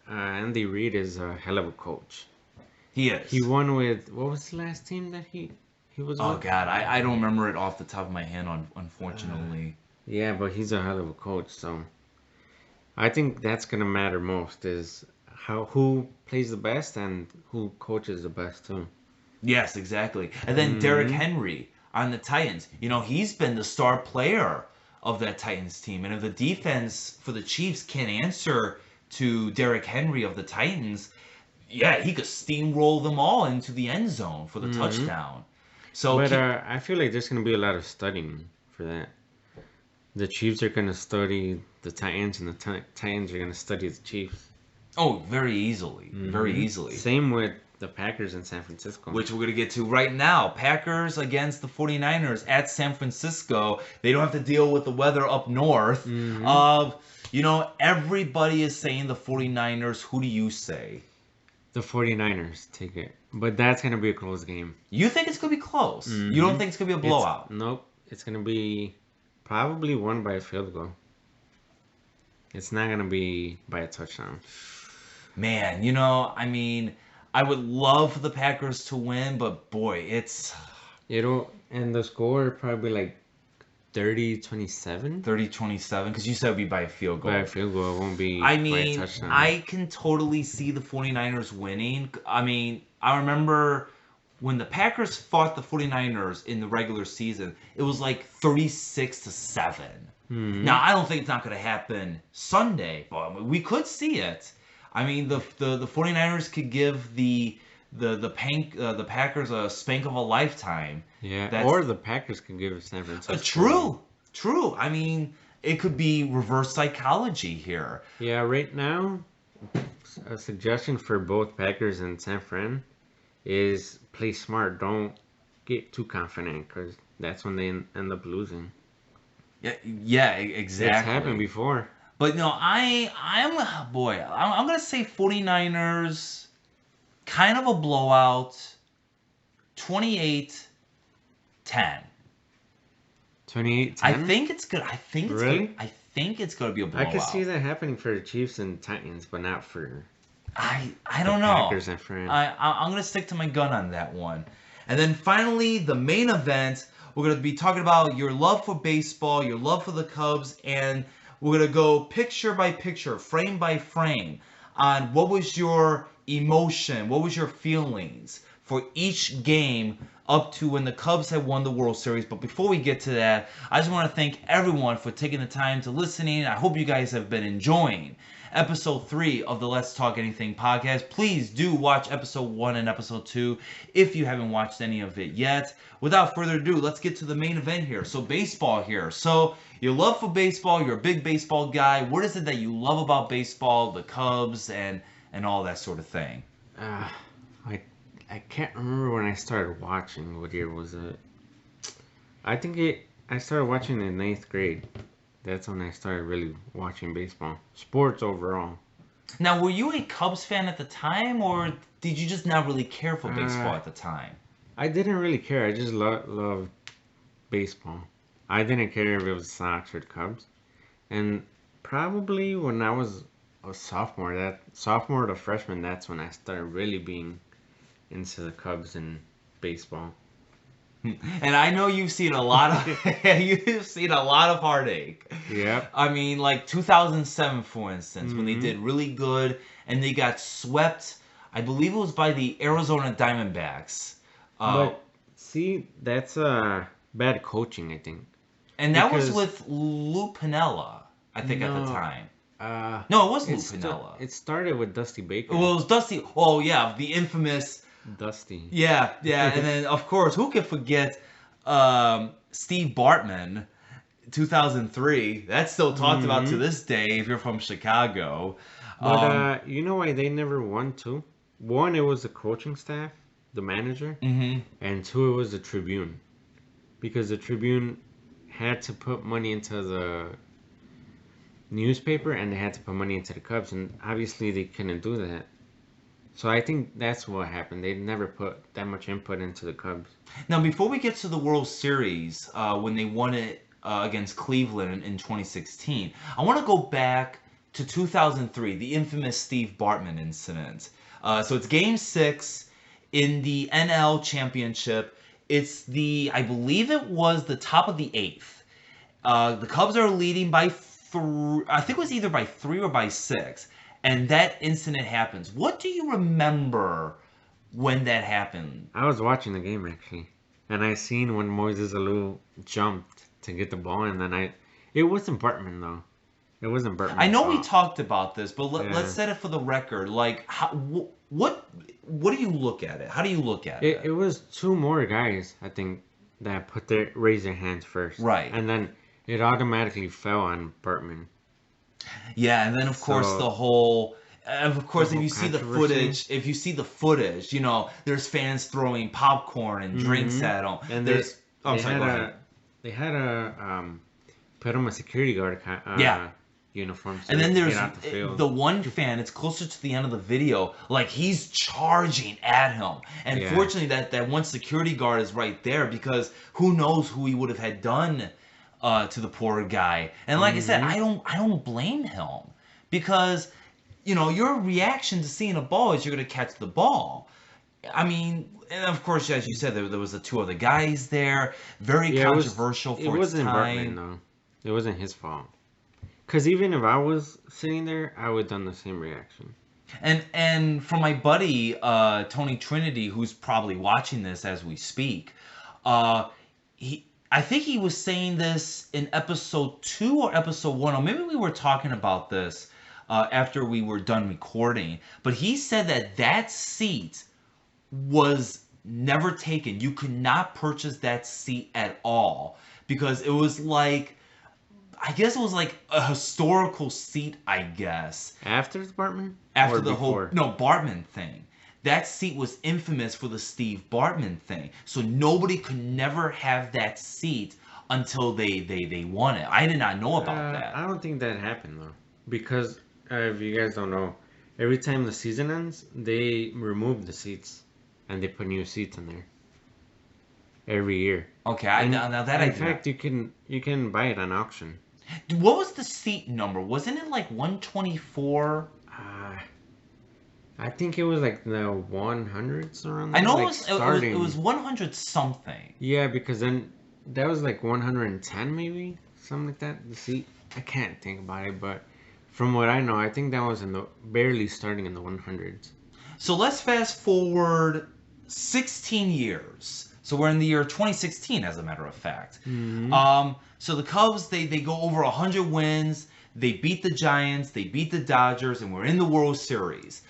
is a hell of a coach. He is. He won with what was the last team that he was Oh with? God, I don't remember it off the top of my head, unfortunately. Yeah, but he's a hell of a coach, so I think that's gonna matter most is who plays the best and who coaches the best too. Yes, exactly. And then Derrick Henry on the Titans. You know, he's been the star player of that Titans team. And if the defense for the Chiefs can't answer to Derrick Henry of the Titans, yeah, he could steamroll them all into the end zone for the touchdown. So, But I feel like there's gonna be a lot of studying for that. The Chiefs are gonna study the Titans, and the Titans are gonna study the Chiefs. oh, very easily, very easily. Same with the Packers in San Francisco. Which we're going to get to right now. Packers against the 49ers at San Francisco. They don't have to deal with the weather up north. You know, everybody is saying the 49ers. Who do you say? The 49ers take it. But that's going to be a close game. You think it's going to be close? You don't think it's going to be a blowout? Nope. It's going to be probably won by a field goal. It's not going to be by a touchdown. Man, you know, I mean, I would love for the Packers to win, but boy, it's And the score probably like 30-27. 30-27, because you said it would be by a field goal. By a field goal, it won't be I by a mean, touchdown. I can totally see the 49ers winning. I mean, I remember when the Packers fought the 49ers in the regular season, it was like 36-7. Now, I don't think it's not going to happen Sunday, but we could see it. I mean, the 49ers could give the Packers a spank of a lifetime. Yeah, or the Packers can give San Francisco. True. I mean, it could be reverse psychology here. Yeah, right now, a suggestion for both Packers and San Fran is play smart. Don't get too confident because that's when they end up losing. Yeah, exactly. It's happened before. But no, I'm gonna say 49ers, kind of a blowout, 28-10. 28-10? I think it's good. I think it's Really? good. I think it's gonna be a blowout. I could see that happening for the Chiefs and Titans, but not for I the don't know. Packers and Fran. I'm gonna stick to my gun on that one. And then finally, the main event. We're gonna be talking about your love for baseball, your love for the Cubs, and we're gonna go picture by picture, frame by frame, on what was your emotion, what was your feelings for each game up to when the Cubs had won the World Series. But before we get to that, I just want to thank everyone for taking the time to listening. I hope you guys have been enjoying episode 3 of the Let's Talk Anything podcast. Please do watch episode 1 and episode 2 if you haven't watched any of it yet. Without further ado, let's get to the main event here. So baseball here. So your love for baseball, you're a big baseball guy. What is it that you love about baseball, the Cubs, and all that sort of thing? I can't remember when I started watching. What year was it? I started watching in 9th grade. That's when I started really watching baseball. Sports overall. Now, were you a Cubs fan at the time, or did you just not really care for baseball at the time? I didn't really care. I just loved baseball. I didn't care if it was Sox or Cubs. And probably when I was was sophomore to freshman. That's when I started really being into the Cubs and baseball. And I know you've seen a lot of you've seen a lot of heartache. Yep. I mean, like 2007, for instance, when they Mhm. did really good and they got swept. I believe it was by the Arizona Diamondbacks. But see, that's bad coaching, I think. And that was Because with Lou Piniella, I think, at the no, time. uh, No, it was Lou it sta- Piniella. it started with Dusty Baker. Well, it was Dusty. Oh, yeah, the infamous. Dusty. Yeah, yeah. And then, of course, who could forget Steve Bartman, 2003? That's still talked about to Mhm. this day if you're from Chicago. But Um, you know why they never won too? One, it was the coaching staff, the manager, mhm. and two, it was the Tribune, because the Tribune had to put money into the newspaper and they had to put money into the Cubs, and obviously they couldn't do that. So I think that's what happened. They never put that much input into the Cubs. Now, before we get to the World Series, when they won it against Cleveland in 2016, I want to go back to 2003, the infamous Steve Bartman incident. So it's Game 6 in the NL Championship. It's I believe it was the top of the eighth. The Cubs are leading by three. I think it was either by 3 or by 6. And that incident happens. What do you remember when that happened? I was watching the game actually, and I seen when Moises Alou jumped to get the ball, and then it wasn't Bartman though. It wasn't Bartman. I know we talked about this, but Yeah. let's set it for the record. Like, what do you look at it? How do you look at It was two more guys, I think, that raised their hands first. Right. And then it automatically fell on Bartman. Yeah, and then of course So- the whole. Of course, The if you whole see the controversy. footage, you know, there's fans throwing popcorn and drinks Mhm. at them. And There's, oh, they sorry, had go a ahead. they had a put him a security guard Yeah. uniform. So And then they could there's get out the field. the one fan. It's closer to the end of the video. Like he's charging at him, and Yeah. fortunately that one security guard is right there because who knows who he would have had done to the poor guy. And like I said, Mhm. I don't blame him because you know your reaction to seeing a ball is you're gonna catch the ball. I mean, and of course, as you said, there was the two other guys there. Very Yeah, controversial it for its wasn't time. Bartman though. It wasn't his fault. Because even if I was sitting there, I would have done the same reaction. And for my buddy Tony Trinity, who's probably watching this as we speak, I think he was saying this in episode 2 or episode 1, or maybe we were talking about this after we were done recording. But he said that seat was never taken. You could not purchase that seat at all because it was like. I guess it was like a historical seat, I guess. After Bartman? After Or the before? whole Bartman thing. That seat was infamous for the Steve Bartman thing. So nobody could never have that seat until they won it. I did not know about that. I don't think that happened though. Because if you guys don't know, every time the season ends, they remove the seats and they put new seats in there. Every year. Okay, And now that I in do fact, you can buy it on auction. not. What was the seat number? Wasn't it like 124? I think it was like the 100s around. I know like it was starting. it was 100 something. Yeah, because then that was like 110 maybe, something like that. The seat. I can't think about it, but from what I know, I think that was barely starting in the 100s. So let's fast forward 16 years. So we're in the year 2016, as a matter of fact. So the Cubs, they go over 100 wins. They beat the Giants. They beat the Dodgers, and we're in the World Series.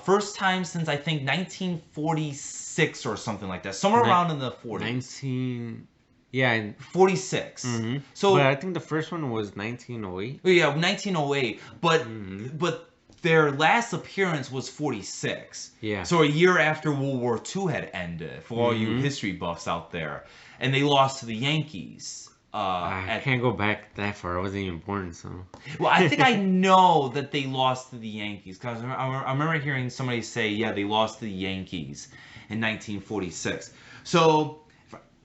First time since, I think, 1946 or something like that. Somewhere around in the 40s. 19... Yeah. 46. Mm-hmm. So, but I think the first one was 1908. Yeah, 1908. But their last appearance was 46. Yeah. So a year after World War II had ended, for all you history buffs out there. And they lost to the Yankees. I can't go back that far. I wasn't even born, so... Well, I think I know that they lost to the Yankees. Because I remember hearing somebody say, yeah, they lost to the Yankees in 1946. So...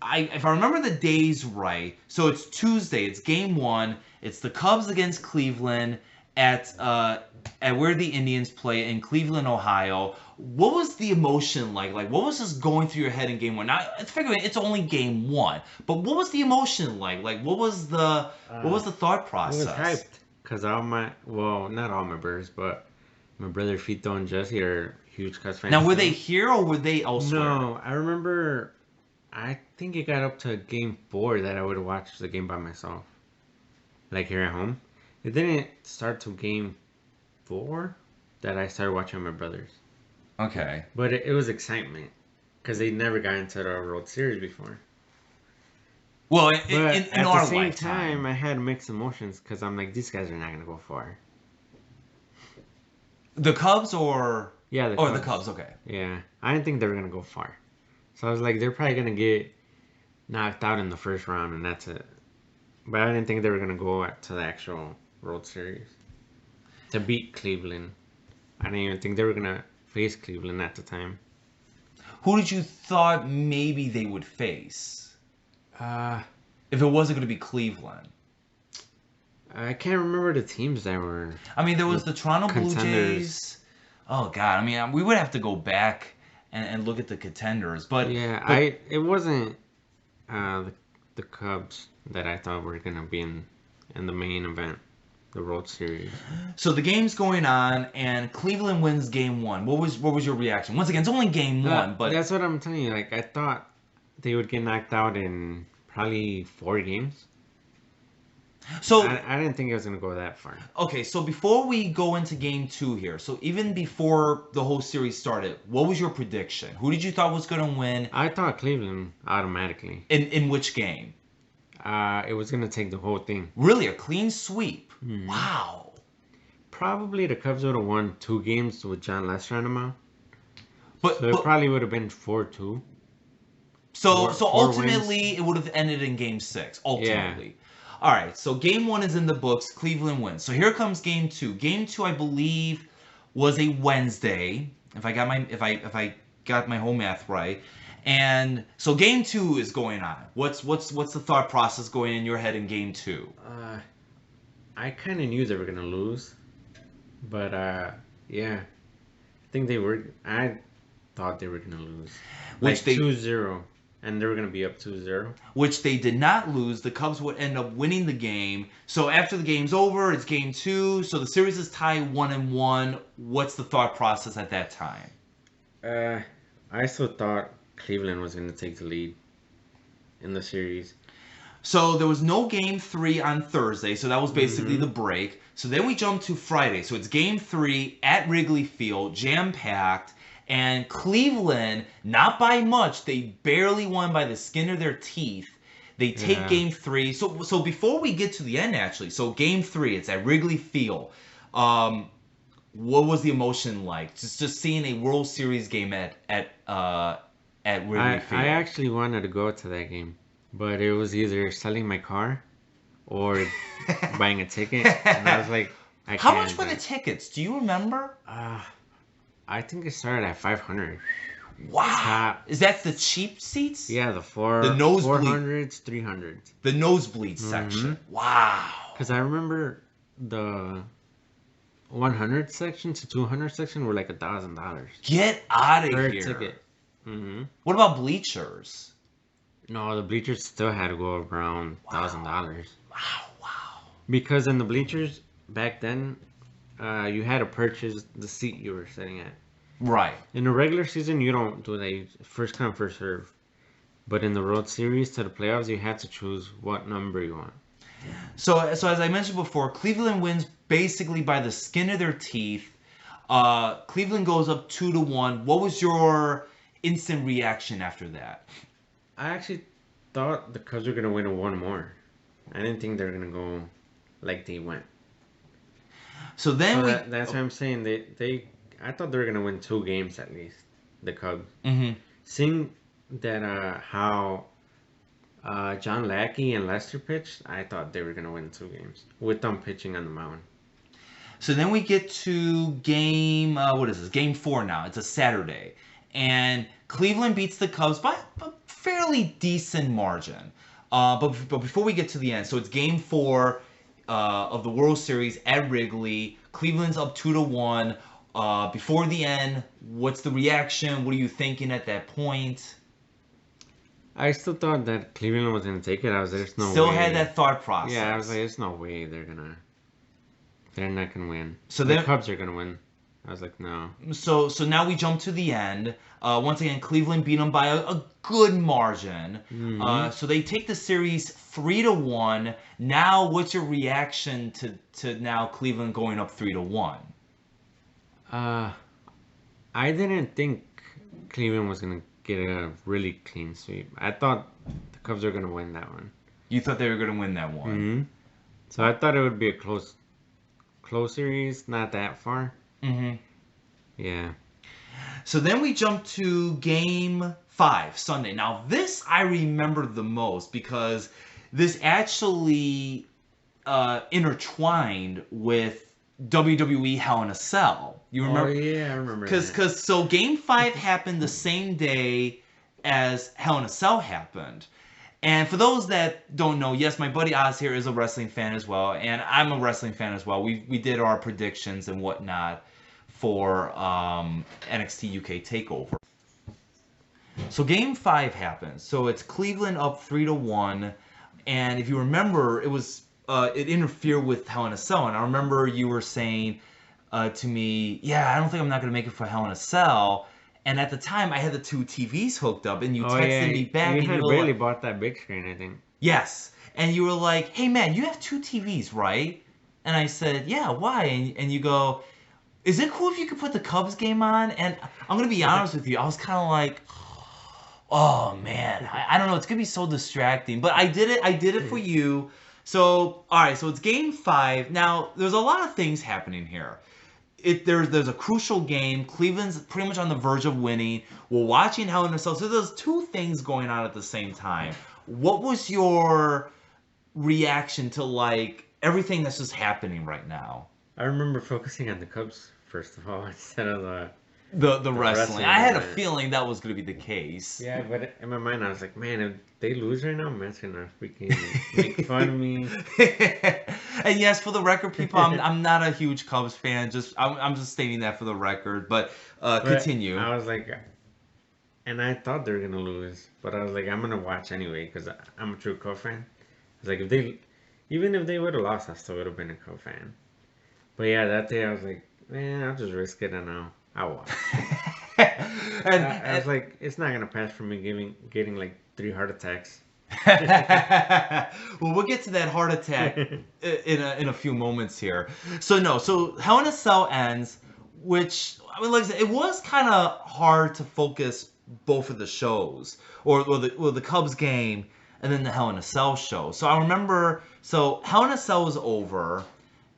If I remember the days right, so it's Tuesday, it's game 1, it's the Cubs against Cleveland, at where the Indians play in Cleveland, Ohio. What was the emotion like? Like, what was just going through your head in game one? Now, it's figuring it's only game one, but what was the emotion like? Like, what was the thought I process? was hyped because not all my brothers, but my brother Fito and Jesse are huge Cubs fans. Now, were they here or were they elsewhere? No, I remember. I think it got up to game 4 that I would watch the game by myself, like here at home. It didn't start to game 4 that I started watching with my brothers. Okay. But it was excitement because they never got into the World Series before. Well, But in at our the same lifetime. time, I had mixed emotions because I'm like, these guys are not gonna go far. The Cubs or Yeah, the Cubs, okay. Yeah, I didn't think they were gonna go far. So I was like, they're probably gonna get knocked out in the first round, and that's it. But I didn't think they were gonna go to the actual World Series to beat Cleveland. I didn't even think they were gonna face Cleveland at the time. Who did you thought maybe they would face if it wasn't going to be Cleveland? I can't remember the teams that were. I mean, there was the Toronto Blue contenders. Jays. Oh God, I mean, we would have to go back and look at the contenders, but Yeah, but- it wasn't the Cubs that I thought were gonna be in the main event, the World Series. So the game's going on, and Cleveland wins game one. What was your reaction? Once again, it's only game one, but That's what I'm telling you. Like, I thought they would get knocked out in probably 4 games. so I didn't think it was gonna go that far. okay. So before we go into game two here, so even before the whole series started, what was your prediction? Who did you thought was going to win? I thought Cleveland automatically. In which game? It was gonna take the whole thing. Really, a clean sweep? Mhm. Wow. Probably the Cubs would have won 2 games with John Lester on them out. But, So it but probably would have been 4-2. so four ultimately, it would have ended in game 6. Ultimately. All right. So game 1 is in the books. Cleveland wins. So here comes game 2. Game 2, I believe, was a Wednesday. If I got my whole math right. And so game 2 is going on. What's the thought process going in your head in game 2? I kind of knew they were gonna lose, but yeah, I think they were. I thought they were gonna lose, Which like they- 2-0, and they were gonna be up 2-0. Which they did not lose. The Cubs would end up winning the game. So after the game's over, it's game 2. So the series is tied 1-1. What's the thought process at that time? I still thought Cleveland was gonna take the lead in the series. So there was no game 3 on Thursday. So that was basically the break. So then we jump to Friday. So it's game 3 at Wrigley Field, jam-packed. And Cleveland, not by much, they barely won by the skin of their teeth. They take Yeah. game 3. So before we get to the end, actually, so game 3, it's at Wrigley Field. What was the emotion like? Just seeing a World Series game at Wrigley Field. I actually wanted to go to that game, but it was either selling my car or buying a ticket, and I was like, I How can't much were do the it. tickets? Do you remember? I think it started at 500. Wow. Top. Is that the cheap seats? Yeah, The nosebleed. 400s, 300s. The nosebleed section. Wow. Because I remember the 100 section to 200 section were like $1,000 Get out of per here. ticket. Mm-hmm. What about bleachers? No, the bleachers still had to go around $1,000 Wow. because in the bleachers back then, you had to purchase the seat you were sitting at. Right. In the regular season, you don't do that. You first come, first serve. But in the World Series to the playoffs, you had to choose what number you want. So as I mentioned before, Cleveland wins basically by the skin of their teeth. Cleveland goes up 2-1. What was your instant reaction after that? I actually thought the Cubs were gonna win one more. I didn't think they were gonna go like they went. So then So we. that's what I'm saying. I thought they were gonna win 2 games at least. The Cubs. Mhm. Seeing that how John Lackey and Lester pitched, I thought they were gonna win 2 games with them pitching on the mound. So then we get to game. What is this? Game 4 now. It's a Saturday, and Cleveland beats the Cubs by a fairly decent margin. But before we get to the end, so it's game 4. of the World Series at Wrigley. Cleveland's up 2-1. Before the end, what's the reaction? What are you thinking at that point? I still thought that Cleveland was gonna take it. I was like, there's no Still way. had that thought process. Yeah, I was like, there's no way they're not gonna win. So the then, Cubs are gonna win. I was like, no. So now we jump to the end. Once again, Cleveland beat them by a good margin. So they take the series 3-1. Now, what's your reaction to now Cleveland going up 3-1? I didn't think Cleveland was gonna get a really clean sweep. I thought the Cubs were gonna win that one. You thought they were going to win that one. So I thought it would be a close series, not that far. Yeah. So then we jump to Game 5, Sunday. Now this I remember the most because this actually intertwined with WWE Hell in a Cell. You remember? Oh yeah, I remember. Because so Game 5 happened the same day as Hell in a Cell happened. And for those that don't know, yes, my buddy Oz here is a wrestling fan as well, and I'm a wrestling fan as well. We did our predictions and whatnot for NXT UK TakeOver. So Game 5 happens. So it's Cleveland up 3-1, and if you remember, it was it interfered with Hell in a Cell. And I remember you were saying to me, "Yeah, I don't think I'm not gonna make it for Hell in a Cell." And at the time, I had the 2 TVs hooked up, and you texted me back. You and had you barely like, bought that big screen, I think. Yes, and you were like, "Hey man, you have 2 TVs, right?" And I said, "Yeah, why?" And you go, "Is it cool if you could put the Cubs game on?" And I'm gonna be honest with you, I was kind of like, "Oh man, I don't know, it's gonna be so distracting." But I did it for you. So all right, so it's Game 5. Now there's a lot of things happening here. There's a crucial game. Cleveland's pretty much on the verge of winning. We're watching Hell in a Cell. So there's 2 things going on at the same time. What was your reaction to like everything that's just happening right now? I remember focusing on the Cubs first of all instead of the wrestling. I had a event. feeling that was going to be the case. Yeah, but in my mind I was like, man, if they lose right now, Matt's gonna freaking make fun of me. And yes, for the record, people, I'm not a huge Cubs fan. I'm just stating that for the record. But continue. I was like, and I thought they were gonna lose, but I was like, I'm gonna watch anyway because I'm a true Cubs fan. I was like, even if they would have lost, I still would have been a Cubs fan. But yeah, that day I was like, man, I'll just risk it and I'll watch. and I was like, it's not gonna pass for me getting like 3 heart attacks. Well, we'll get to that heart attack in a few moments here. So Hell in a Cell ends, which I mean, like I said, it was kind of hard to focus both of the shows, or the Cubs game and then the Hell in a Cell show. So I remember, so Hell in a Cell was over.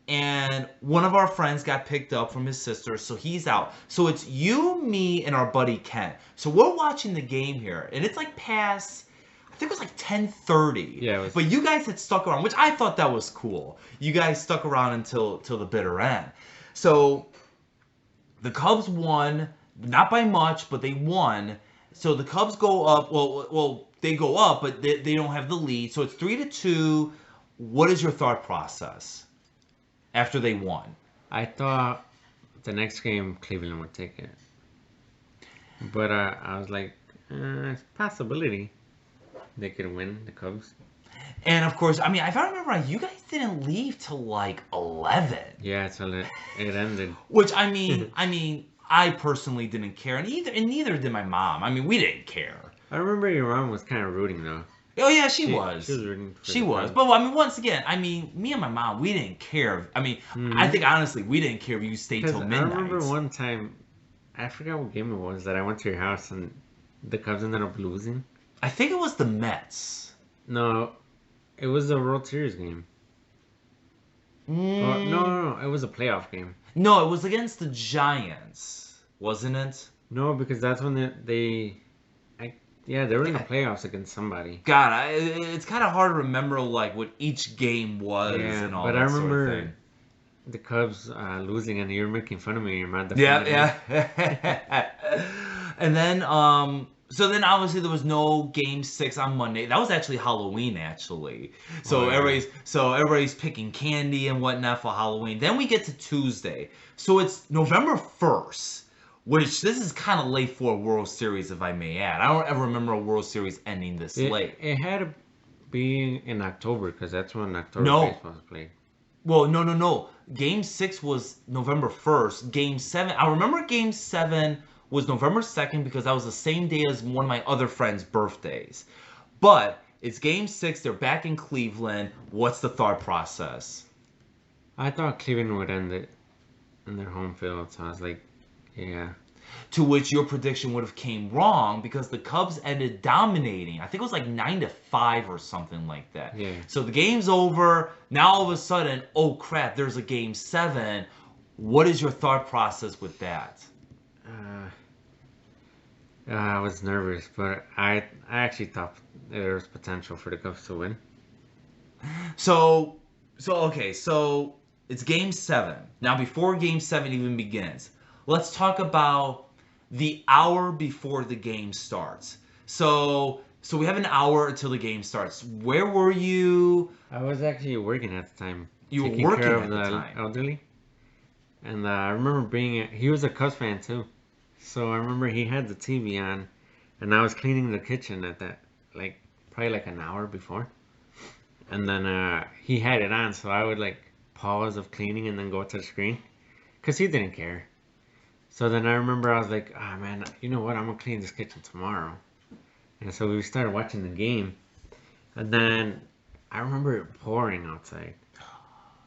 And one of our friends got picked up from his sister, so he's out. So it's you, me, and our buddy Ken. So we're watching the game here, and it's like past, I think it was like 10:30. Yeah. But you guys had stuck around, which I thought that was cool. You guys stuck around until the bitter end. So the Cubs won, not by much, but they won. So the Cubs go up. Well, they go up, but they don't have the lead. So it's 3-2. What is your thought process after they won? I thought the next game Cleveland would take it, but I was like, it's a possibility they could win, the Cubs. And of course, I mean, if I remember right, you guys didn't leave till like 11. Yeah, so it ended. Which I mean, I personally didn't care, and neither did my mom. I mean, we didn't care. I remember your mom was kind of rooting though. Oh yeah, she was. She was rooting for She the was. Cubs. But I mean, once again, I mean, me and my mom, we didn't care. I mean, I think honestly, we didn't care if you stayed till midnight. I remember one time, I forgot what game it was, that I went to your house and the Cubs ended up losing. I think it was the Mets. No, it was a World Series game. No, it was a playoff game. No, it was against the Giants, wasn't it? No, because that's when they were in the playoffs against somebody. God, it's kind of hard to remember like what each game was and all but that I remember sort of thing. the Cubs losing and you were making fun of me. Your mom Yeah. And then, So then obviously there was no game 6 on Monday. That was actually Halloween actually. So Oh, yeah. everybody's picking candy and whatnot for Halloween. Then we get to Tuesday. So it's November 1st, which this is kind of late for a World Series if I may add. I don't ever remember a World Series ending this late. It had to be in October because that's when October No. baseball is played. Well, no. Game 6 was November 1st. Game 7, I remember Game 7 was November 2nd because that was the same day as one of my other friends' birthdays. But it's Game 6. They're back in Cleveland. What's the thought process? I thought Cleveland would end it in their home field, so I was like, yeah. To which your prediction would have came wrong because the Cubs ended dominating. I think it was like 9-5 or something like that. Yeah. So the game's over. Now all of a sudden, oh crap, there's a Game 7. What is your thought process with that? I was nervous, but I actually thought there was potential for the Cubs to win. So it's Game 7. Now before Game 7 even begins, let's talk about the hour before the game starts. So we have an hour until the game starts. Where were you? I was actually working at the time. You were taking working care at of the the time. elderly. And I remember he was a Cubs fan too. So I remember he had the TV on, and I was cleaning the kitchen at that, probably like an hour before. And then he had it on, so I would pause of cleaning and then go to the screen, cause he didn't care. So then I remember I was like, ah, man, you know what? I'm gonna clean this kitchen tomorrow. And so we started watching the game, and then I remember it pouring outside.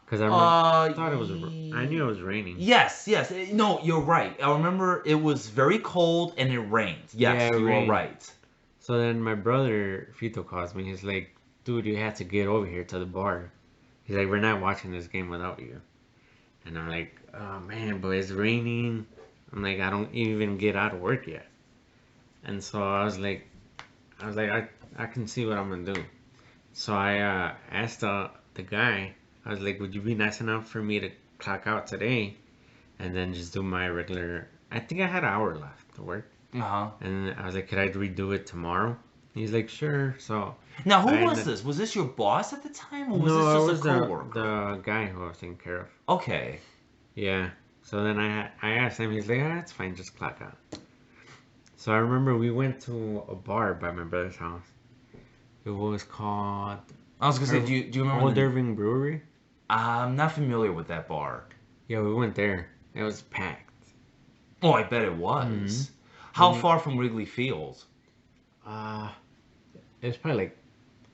Cause I thought it was. I knew it was raining. Yes. No, you're right. I remember it was very cold and it rained. Yes, Yeah, it you are rained. right. So then my brother Fito calls me. He's like, dude, you have to get over here to the bar. He's like, we're not watching this game without you. And I'm like, oh man, but it's raining. I'm like, I don't even get out of work yet. And so I was like, I can see what I'm gonna do. So I asked the guy. I was like, would you be nice enough for me to clock out today, and then just do my regular? I think I had an hour left to work. Uh-huh. And I was like, could I redo it tomorrow? He's like, sure. So Now, who I was ended- this? Was this your boss at the time, or was no, it this was just a coworker? the guy who I was taking care of. Okay. Yeah. So then I asked him. He's like, ah, it's fine, just clock out. So I remember we went to a bar by my brother's house. It was called I was gonna say, do you remember? Old Irving Brewery. I'm not familiar with that bar. Yeah, we went there. It was packed. Oh, I bet it was. How far from Wrigley Field? It was probably like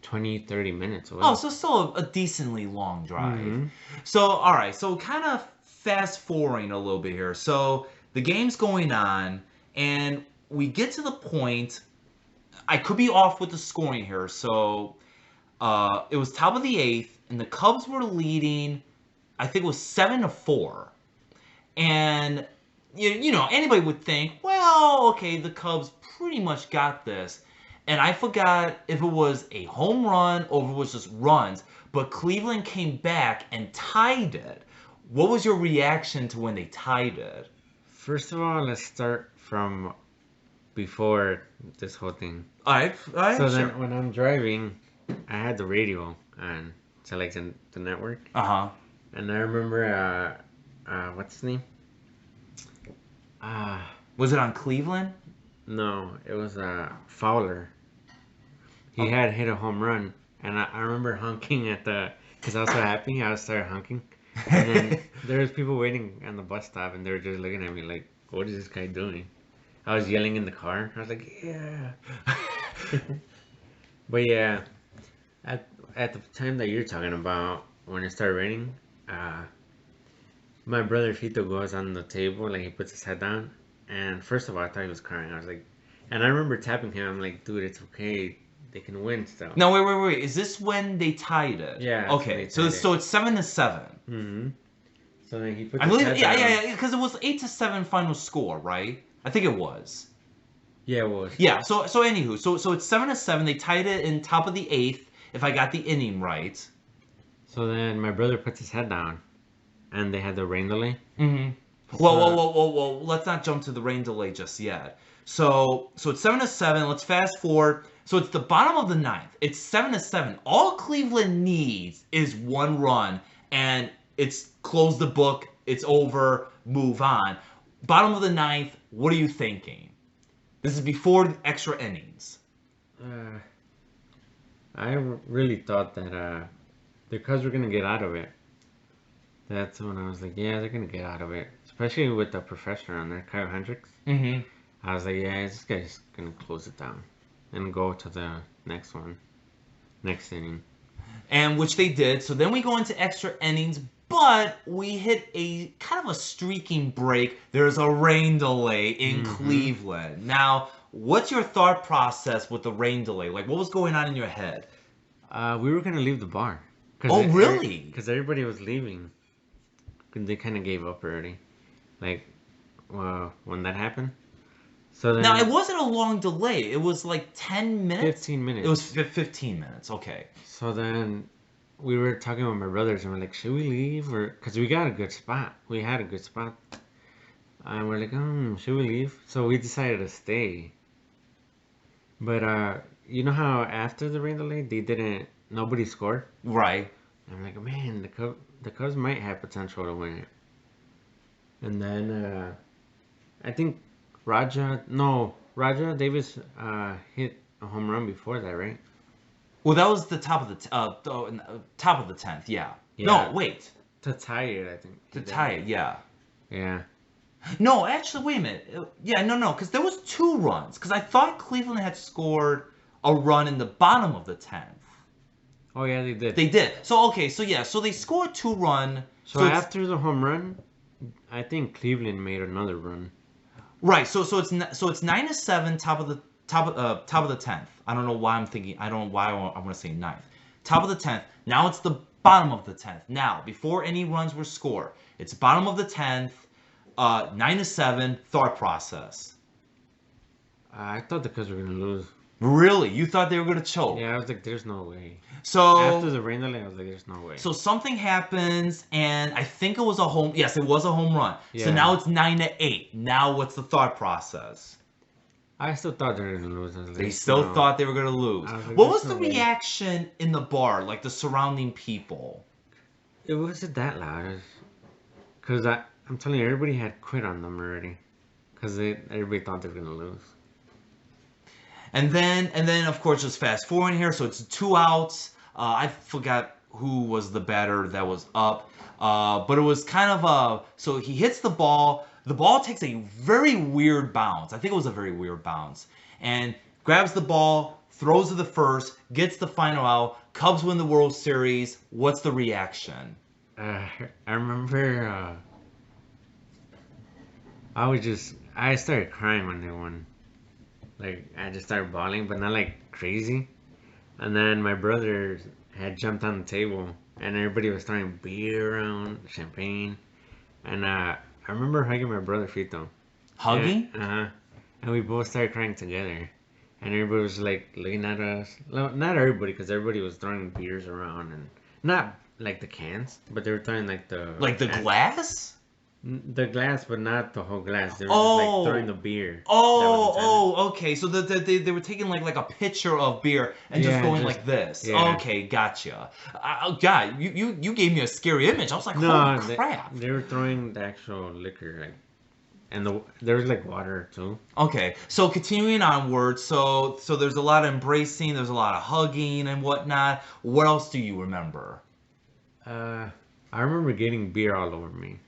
20, 30 minutes away. Oh, so still a decently long drive. Mhm. So, all right. So, kind of fast forwarding a little bit here. So, the game's going on, and we get to the point. I could be off with the scoring here. So, it was top of the 8th, and the Cubs were leading. I think it was 7-4, and you know anybody would think, well, okay, the Cubs pretty much got this. And I forgot if it was a home run or if it was just runs, but Cleveland came back and tied it. What was your reaction to when they tied it? First of all, let's start from before this whole thing. All right, So sure. then when I'm driving, I had the radio on, so like the network. Uh-huh. And I remember, what's his name? Was it on Cleveland? No, it was Fowler. He had hit a home run, and I remember honking because I was so happy, I started honking. And then there was people waiting on the bus stop, and they were just looking at me like, what is this guy doing? I was yelling in the car. I was like, yeah. But yeah, at the time that you're talking about, when it started raining, my brother Fito goes on the table, like he puts his head down, and first of all, I thought he was crying. I was like, and I remember tapping him. I'm like, dude, it's okay. They can win still. No, wait. Is this when they tied it? Yeah, that's when Okay, they so tied it's 7-7. Mm-hmm. So then he puts I his believe, head yeah, down. because it was 8-7 final score, right? I think it was. Yeah, it was. Yeah. So anywho, so it's 7-7. They tied it in top of the 8th, if I got the inning right. So then my brother puts his head down, and they had the rain delay. Mm-hmm. Well, let's not jump to the rain delay just yet. So it's 7-7. Let's fast forward. So it's the bottom of the ninth. It's 7-7. All Cleveland needs is one run, and it's close the book. It's over. Move on. Bottom of the ninth. What are you thinking? This is before the extra innings. I really thought that the Cubs were gonna get out of it. That's when I was like, yeah, they're gonna get out of it, especially with the professional on there, Kyle Hendricks. Mm-hmm. I was like, yeah, this guy's gonna close it down and go to the next one, next inning. And which they did. So then we go into extra innings, but we hit a kind of a streaking break. There's a rain delay in Cleveland. Now, what's your thought process with the rain delay? Like, what was going on in your head? We were gonna leave the bar. Oh, really? Because everybody was leaving. They kind of gave up already. Like, when that happened. So then, Now, it wasn't a long delay. It was like 10 minutes? 15 minutes. It was 15 minutes. Okay. So then we were talking with my brothers and we're like, should we leave? Or because we got a good spot. We had a good spot. And we're like, should we leave? So we decided to stay. But you know how after the rain delay, nobody scored? Right. I'm like, man, the Cubs might have potential to win it. And then I think Raja Davis hit a home run before that, right? Well, that was the top of the top of the 10th. Yeah. Yeah. No, wait. To tie it, I think. To tie it. Yeah. Yeah. No, actually, wait a minute. Yeah, no, because there was 2 runs. Because I thought Cleveland had scored a run in the bottom of the 10th. Oh yeah, they did. They did. So okay, so they scored 2 run. So after the home run, I think Cleveland made another run. Right. So it's 9-7, top of the 10th. I don't know why I'm thinking. I don't know why I want to say 9th. Top of the 10th. Now it's the bottom of the 10th. Now, before any runs were scored, it's bottom of the 10th. 9-7. Thought process. I thought the Cubs were gonna lose. Really? You thought they were gonna choke? Yeah, I was like, there's no way. So After the rain delay, I was like, there's no way. So something happens, and I think it was a home. Yes, it was a home run. Yeah. So now it's 9-8. Now what's the thought process? I still thought they were gonna lose. I was like, They still no. thought they were gonna lose. I was like, What was there's the no way. reaction in the bar, like the surrounding people? It wasn't that loud. Cause I'm telling you, everybody had quit on them already. Cause everybody thought they were gonna lose. And then of course just fast forward here. So it's 2 outs. I forgot who was the batter that was up. But it was kind of so he hits the ball. The ball takes a very weird bounce. I think it was a very weird bounce. And grabs the ball, throws to the first, gets the final out. Cubs win the World Series. What's the reaction? I remember I started crying when they won. Like, I just started bawling, but not like crazy. And then my brother had jumped on the table, and everybody was throwing beer around, champagne. And I remember hugging my brother Fito. Hugging? And we both started crying together. And everybody was like looking at us. Not everybody, because everybody was throwing beers around, and not like the cans, but they were throwing like the glass? The glass, but not the whole glass. They were just like throwing the beer. Okay. So they were taking like a pitcher of beer and just going like this. Yeah. Okay, gotcha. God, you gave me a scary image. I was like, No, holy crap. they were throwing the actual liquor, like, and there was like water too. Okay, so continuing onward, so there's a lot of embracing, there's a lot of hugging and whatnot. What else do you remember? I remember getting beer all over me.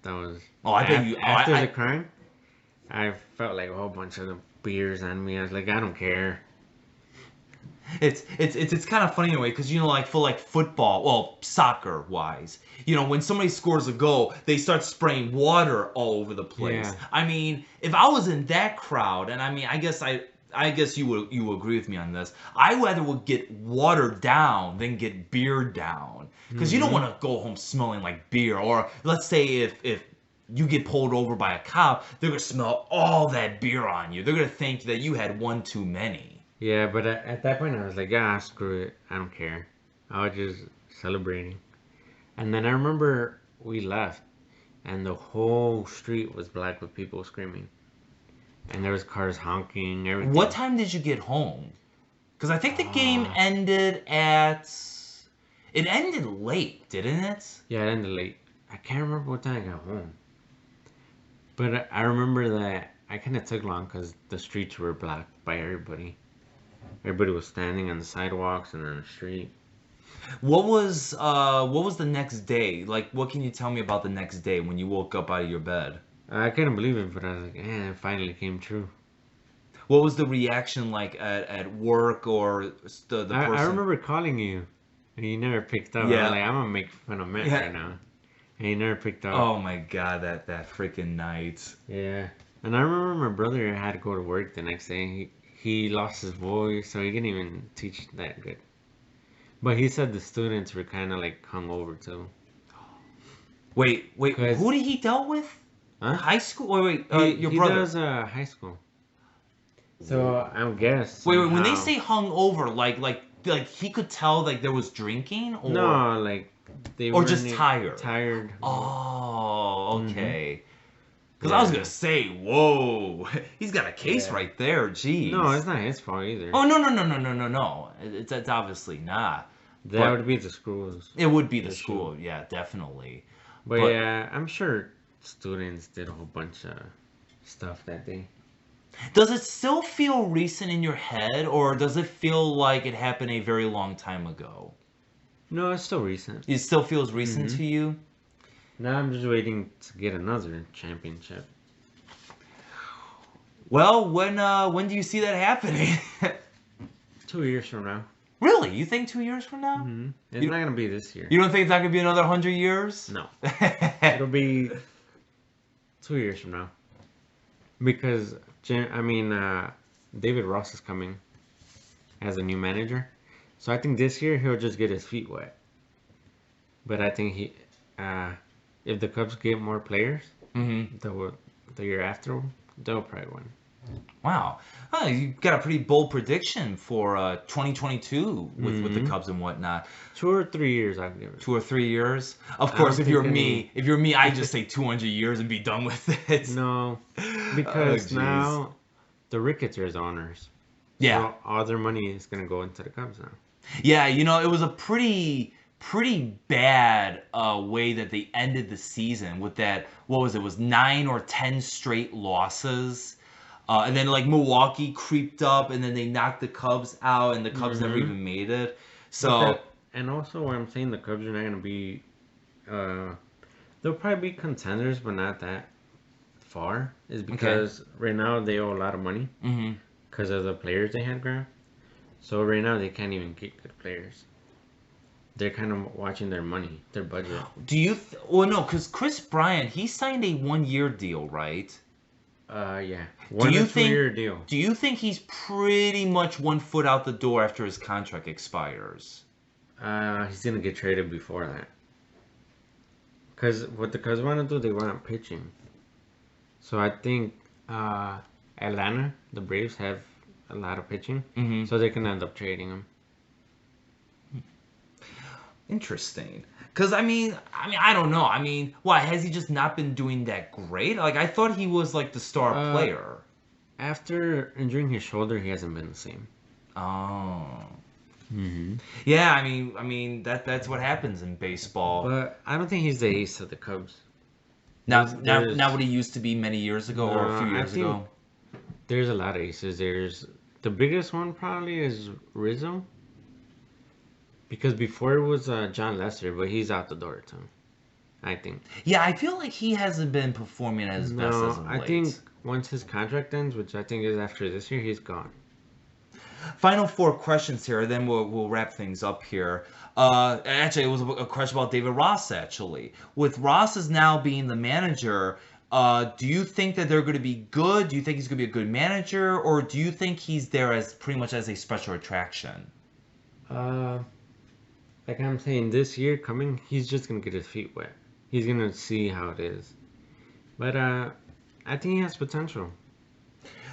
That was I bet you. After the crime, I felt like a whole bunch of the beers on me. I was like, I don't care. It's kind of funny in a way because like for like football, well, soccer wise, when somebody scores a goal, they start spraying water all over the place. Yeah. I mean, if I was in that crowd, and I mean, I guess you would agree with me on this. I rather would get water down than get beer down because you don't want to go home smelling like beer. Or let's say if you get pulled over by a cop, they're gonna smell all that beer on you. They're gonna think that you had one too many. Yeah, but at that point I was like, screw it, I don't care. I was just celebrating. And then I remember we left, and the whole street was black with people screaming. and there was cars honking, everything. What time did you get home? Because I think the game ended at... It ended late, didn't it? Yeah, it ended late. I can't remember what time I got home. But I remember that I kind of took long because the streets were blocked by everybody. Everybody was standing on the sidewalks and on the street. What was the next day? Like, what can you tell me about the next day when you woke up out of your bed? I couldn't believe it, but I was like, it finally came true. What was the reaction like at work or the person? I remember calling you, and you never picked up. Yeah. I was like, I'm gonna make fun of Matt right now, and you never picked up. Oh my god, that freaking night. Yeah, and I remember my brother had to go to work the next day. He lost his voice, so he didn't even teach that good. But he said the students were kind of like hungover too. Wait, who did he dealt with? Huh? High school? Wait, your he brother. does high school. So I guess. Wait, when they somehow- say hungover, like he could tell like there was drinking, or No, like they or were just tired. Tired. Oh, okay. Because I was gonna say, whoa, he's got a case right there. Jeez. No, it's not his fault either. Oh no. It's obviously not. That but- would be the schools. It would be the issue. school, yeah, definitely. But, But- yeah, I'm sure students did a whole bunch of stuff that day. Does it still feel recent in your head, or does it feel like it happened a very long time ago? No, it's still recent. It still feels recent to you? Now I'm just waiting to get another championship. Well, when do you see that happening? 2 years from now. Really? You think 2 years from now? It's not gonna be this year. You don't think it's not gonna be another 100 years? No, it'll be 2 years from now. Because David Ross is coming as a new manager, so I think this year he'll just get his feet wet. But I think if the Cubs get more players, the year after, they'll probably win. Wow. Oh, you got a pretty bold prediction for 2022 with the Cubs and whatnot. 2 or 3 years, I'll give it. 2 or 3 years. Of course, don't if you're think me, I just say 200 years and be done with it. No, because jeez. now the Ricketts are his owners. Yeah. So all their money is gonna go into the Cubs now. Yeah, it was a pretty bad way that they ended the season with that. What was it? It was 9 or 10 straight losses. And then like Milwaukee creeped up, and then they knocked the Cubs out, and the Cubs never even made it. So And also, what I'm saying, the Cubs are not gonna be. They'll probably be contenders, but not that far. Is because right now they owe a lot of money because of the players they had grabbed. So right now they can't even get good players. They're kind of watching their money, their budget. do you? Well, no, because Chris Bryant, he signed a 1-year deal, right? Yeah. Do you 2-year deal. Do you think he's pretty much 1 foot out the door after his contract expires? He's gonna get traded before that. Cause what the Cubs want to do, they want pitching. So I think Atlanta, the Braves, have a lot of pitching, so they can end up trading him. Interesting. Because I don't know. Why has he just not been doing that great? Like I thought he was like the star player. After injuring his shoulder, he hasn't been the same. Oh. Yeah, that's what happens in baseball. But I don't think he's the ace of the Cubs. Not what he used to be many years ago or a few I years think ago. There's a lot of aces. There's the biggest one probably is Rizzo. Because before it was John Lester, but he's out the door too, I think. Yeah, I feel like he hasn't been performing at his best as of late. I think once his contract ends, which I think is after this year, he's gone. Final 4 questions here, then we'll wrap things up here. Actually, it was a question about David Ross, actually. With Ross as now being the manager, do you think that they're going to be good? Do you think he's going to be a good manager? Or do you think he's there as pretty much as a special attraction? Like I'm saying, this year coming, he's just going to get his feet wet. He's going to see how it is. But I think he has potential.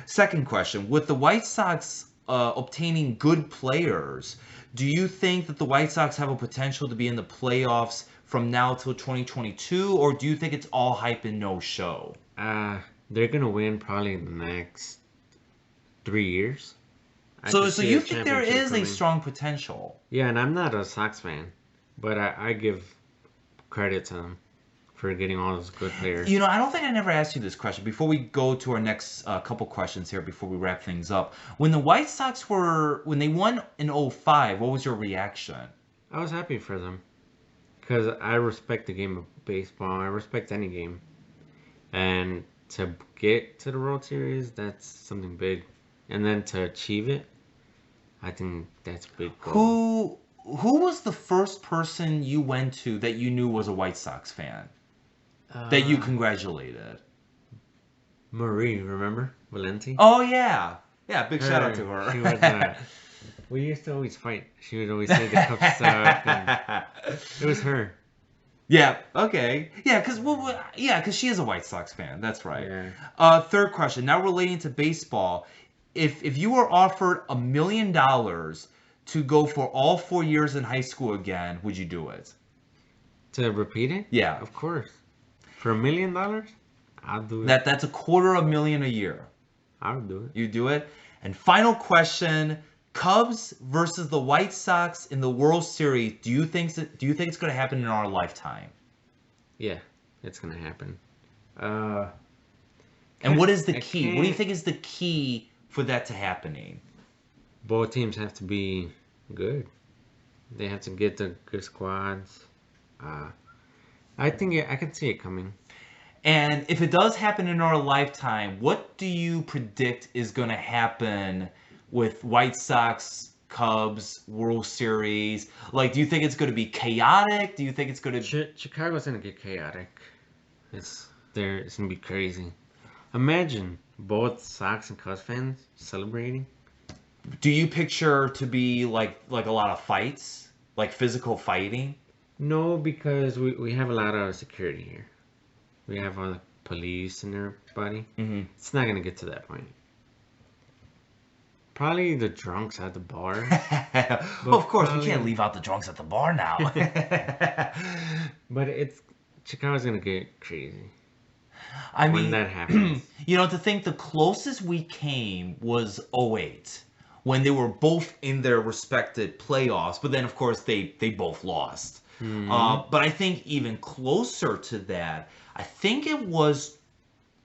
Second question. With the White Sox obtaining good players, do you think that the White Sox have a potential to be in the playoffs from now till 2022? Or do you think it's all hype and no show? they're gonna win probably in the next 3 years. I So could so see you a think there championship is a coming. strong potential? Yeah, and I'm not a Sox fan, but I give credit to them for getting all those good players. You know, I don't think I never asked you this question. Before we go to our next couple questions here, before we wrap things up, when the White Sox when they won in '05, what was your reaction? I was happy for them because I respect the game of baseball. I respect any game, and to get to the World Series, that's something big, and then to achieve it, I think that's a big goal. Who was the first person you went to that you knew was a White Sox fan that you congratulated? Marie, remember Valenti? Oh yeah, yeah. Big shout out to her. She was. We used to always fight. She would always say the Cubs suck. And it was her. Yeah. Okay. Yeah. Because she is a White Sox fan. That's right. Yeah. Third question. Now relating to baseball, if you were offered $1 million to go for all 4 years in high school again, would you do it? To repeat it? Yeah. Of course. For $1 million, I'll do it. That's $250,000 a year. I would do it. You do it. And final question: Cubs versus the White Sox in the World Series. Do you think it's going to happen in our lifetime? Yeah, it's gonna happen. And what is the key? What do you think is the key for that to happening? Both teams have to be good. They have to get the good squads. I think I can see it coming. And if it does happen in our lifetime, what do you predict is going to happen with White Sox, Cubs, World Series? Like, do you think it's going to be chaotic? Do you think it's going to... Chicago's going to get chaotic. It's going to be crazy. Imagine both Sox and Cubs fans celebrating. Do you picture to be like a lot of fights? Like physical fighting? No, because we have a lot of security here. We have all the police and everybody. Mm-hmm. It's not going to get to that point. Probably the drunks at the bar. Well, of course, we can't leave out the drunks at the bar now. But Chicago's going to get crazy. I when mean, that happens. You know, to think the closest we came was '08, when they were both in their respected playoffs, but then of course they both lost. Mm-hmm. But I think even closer to that, I think it was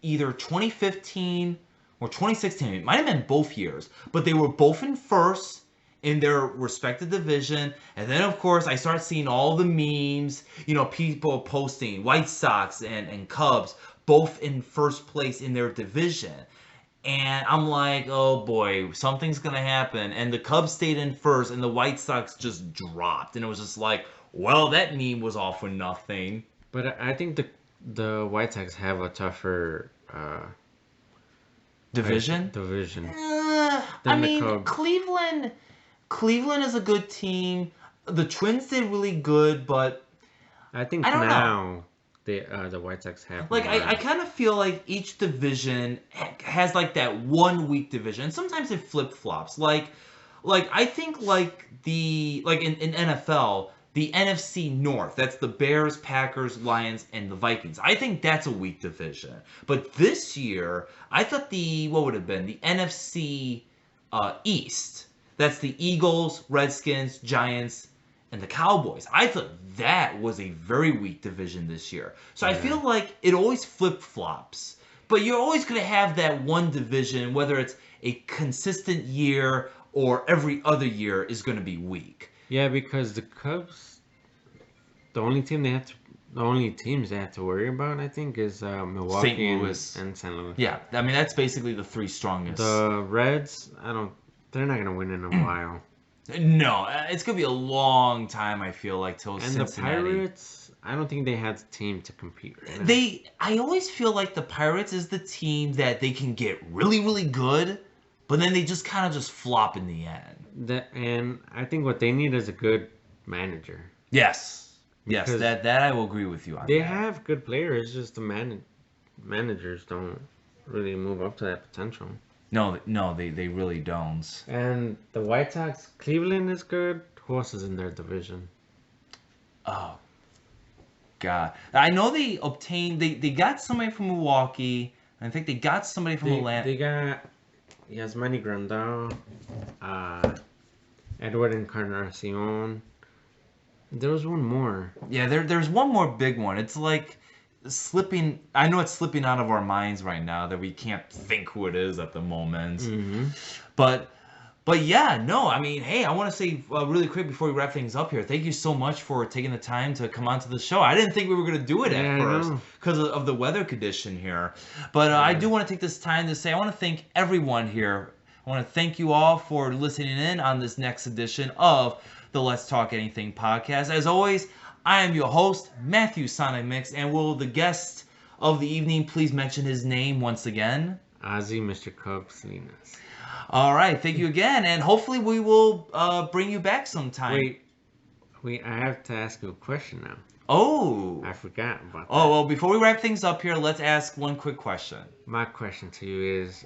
either 2015 or 2016. It might have been both years, but they were both in first in their respective division. And then, of course, I started seeing all the memes, you know, people posting White Sox and Cubs both in first place in their division. And I'm like, oh boy, something's going to happen. And the Cubs stayed in first and the White Sox just dropped. And it was just like, well, that meme was all for nothing. But I think the White Sox have a tougher Division? Division. I mean, Cleveland is a good team. The Twins did really good, but I think I don't now the White Sox have like more. I kind of feel like each division has like that one weak division. Sometimes it flip flops. Like I think in NFL. The NFC North, that's the Bears, Packers, Lions, and the Vikings. I think that's a weak division. But this year, I thought the NFC East, that's the Eagles, Redskins, Giants, and the Cowboys. I thought that was a very weak division this year. So I feel like it always flip-flops. But you're always going to have that one division, whether it's a consistent year or every other year, is going to be weak. Yeah, because the Cubs, the only teams they have to worry about, I think, is Milwaukee St. Louis. and St. Louis. Yeah, I mean that's basically the three strongest. The Reds, they're not gonna win in a while. No, it's gonna be a long time. I feel like till Cincinnati. And the Pirates, I don't think they have the team to compete right now. I always feel like the Pirates is the team that they can get really, really good, but then they just kind of just flop in the end. And I think what they need is a good manager. Yes, Because that I will agree with you on. They that. have good players, just the managers don't really move up to that potential. No, they really don't. And the White Sox, Cleveland is good. Who else is in their division? Oh, God. I know they got somebody from Milwaukee. I think they got somebody from Atlanta. They got Yasmani Grandal, Edward Encarnacion. There was one more. Yeah, there's one more big one. It's like slipping. I know it's slipping out of our minds right now that we can't think who it is at the moment. Mm-hmm. But yeah, no, I mean, hey, I want to say really quick before we wrap things up here, thank you so much for taking the time to come onto the show. I didn't think we were going to do it at first because of the weather condition here. But I do want to take this time to say I want to thank everyone here. I want to thank you all for listening in on this next edition of the Let's Talk Anything podcast. As always, I am your host, Matthew Sonic Mix, and will the guest of the evening please mention his name once again? Ozzy, Mr. Cobb Salinas. All right, thank you again, and hopefully we will bring you back sometime. Wait, I have to ask you a question now. Oh. I forgot about that. Oh, well, before we wrap things up here, let's ask one quick question. My question to you is,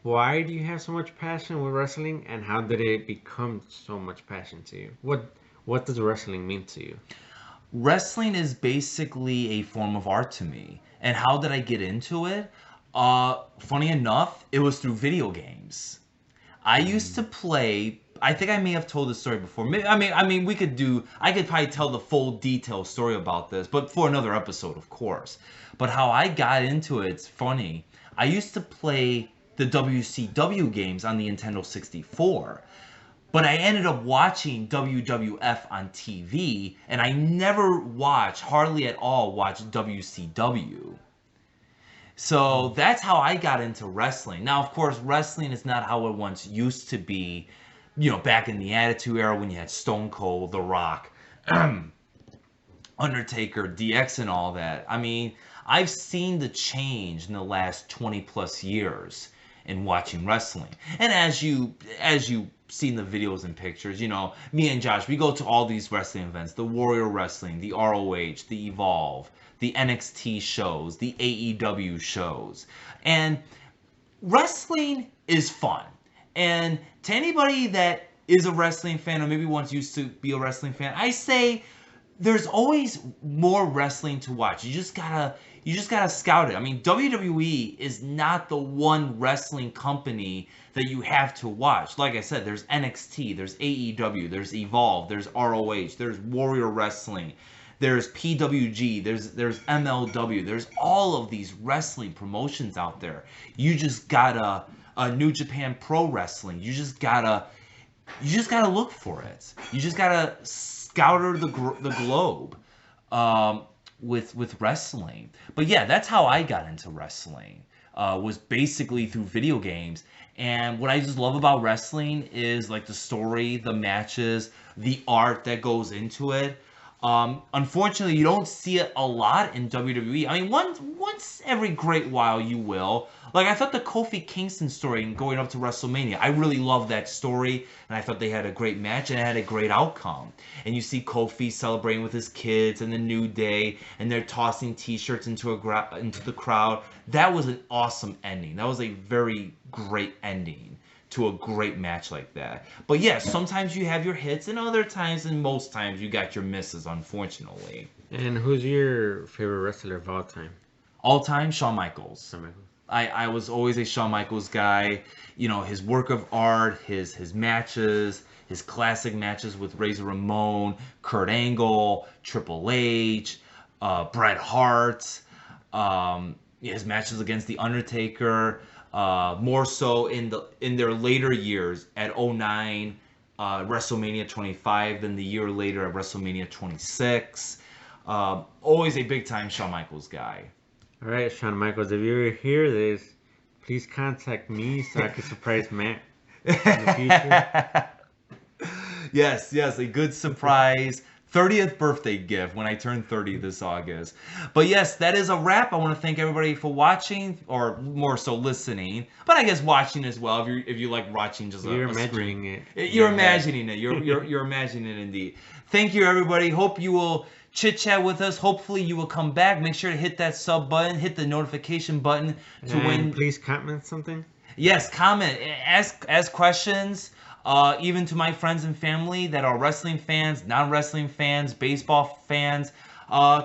why do you have so much passion with wrestling, and how did it become so much passion to you? What does wrestling mean to you? Wrestling is basically a form of art to me. And how did I get into it? Funny enough, it was through video games. I used to play. I think I may have told this story before. I mean, I could probably tell the full detailed story about this, but for another episode, of course. But how I got into it's funny. I used to play the WCW games on the Nintendo 64. But I ended up watching WWF on TV, and I never hardly at all watched WCW. So that's how I got into wrestling. Now, of course, wrestling is not how it once used to be, back in the Attitude Era when you had Stone Cold, The Rock, Undertaker, DX, and all that. I mean, I've seen the change in the last 20 plus years in watching wrestling. And as you've seen the videos and pictures, me and Josh, we go to all these wrestling events, the Warrior Wrestling, the ROH, the Evolve, the NXT shows, the AEW shows. And wrestling is fun. And to anybody that is a wrestling fan or maybe once used to be a wrestling fan, I say there's always more wrestling to watch. You just gotta scout it. I mean, WWE is not the one wrestling company that you have to watch. Like I said, there's NXT, there's AEW, there's Evolve, there's ROH, there's Warrior Wrestling, there's PWG, there's MLW, there's all of these wrestling promotions out there. You just gotta New Japan Pro Wrestling. You just gotta look for it. You just gotta scouter the globe with wrestling. But yeah, that's how I got into wrestling. Was basically through video games. And what I just love about wrestling is like the story, the matches, the art that goes into it. Unfortunately, you don't see it a lot in WWE. I mean, once every great while you will. Like, I thought the Kofi Kingston story going up to WrestleMania, I really loved that story, and I thought they had a great match, and it had a great outcome. And you see Kofi celebrating with his kids and the New Day, and they're tossing T-shirts into the crowd. That was an awesome ending. That was a very great ending to a great match like that. But yeah, sometimes you have your hits, and other times, and most times, you got your misses, unfortunately. And who's your favorite wrestler of all time? All time, Shawn Michaels. Shawn Michaels. I was always a Shawn Michaels guy. His work of art, his matches, his classic matches with Razor Ramon, Kurt Angle, Triple H, Bret Hart, his matches against The Undertaker. More so in their later years at 09, WrestleMania 25, then the year later at WrestleMania 26. Always a big time Shawn Michaels guy. All right, Shawn Michaels, if you ever hear this, please contact me so I can surprise Matt in the future. Yes, a good surprise 30th birthday gift when I turn 30 this August. But yes, that is a wrap. I want to thank everybody for watching, or more so listening, but I guess watching as well. If you like watching just you're a imagining screen. it. You're imagining it. You're imagining it indeed. Thank you, everybody. Hope you will chit chat with us. Hopefully you will come back. Make sure to hit that sub button, hit the notification button to win. Please comment something. Yes, comment, ask questions. Even to my friends and family that are wrestling fans, non-wrestling fans, baseball fans.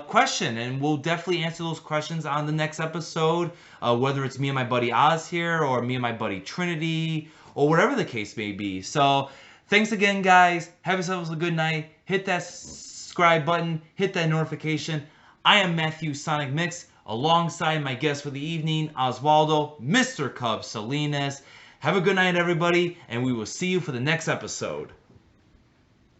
question, and we'll definitely answer those questions on the next episode, whether it's me and my buddy Oz here, or me and my buddy Trinity, or whatever the case may be. So thanks again, guys. Have yourselves a good night. Hit that subscribe button, hit that notification. I am Matthew Sonic Mix, alongside my guest for the evening, Oswaldo, Mr. Cub Salinas. Have a good night, everybody, and we will see you for the next episode.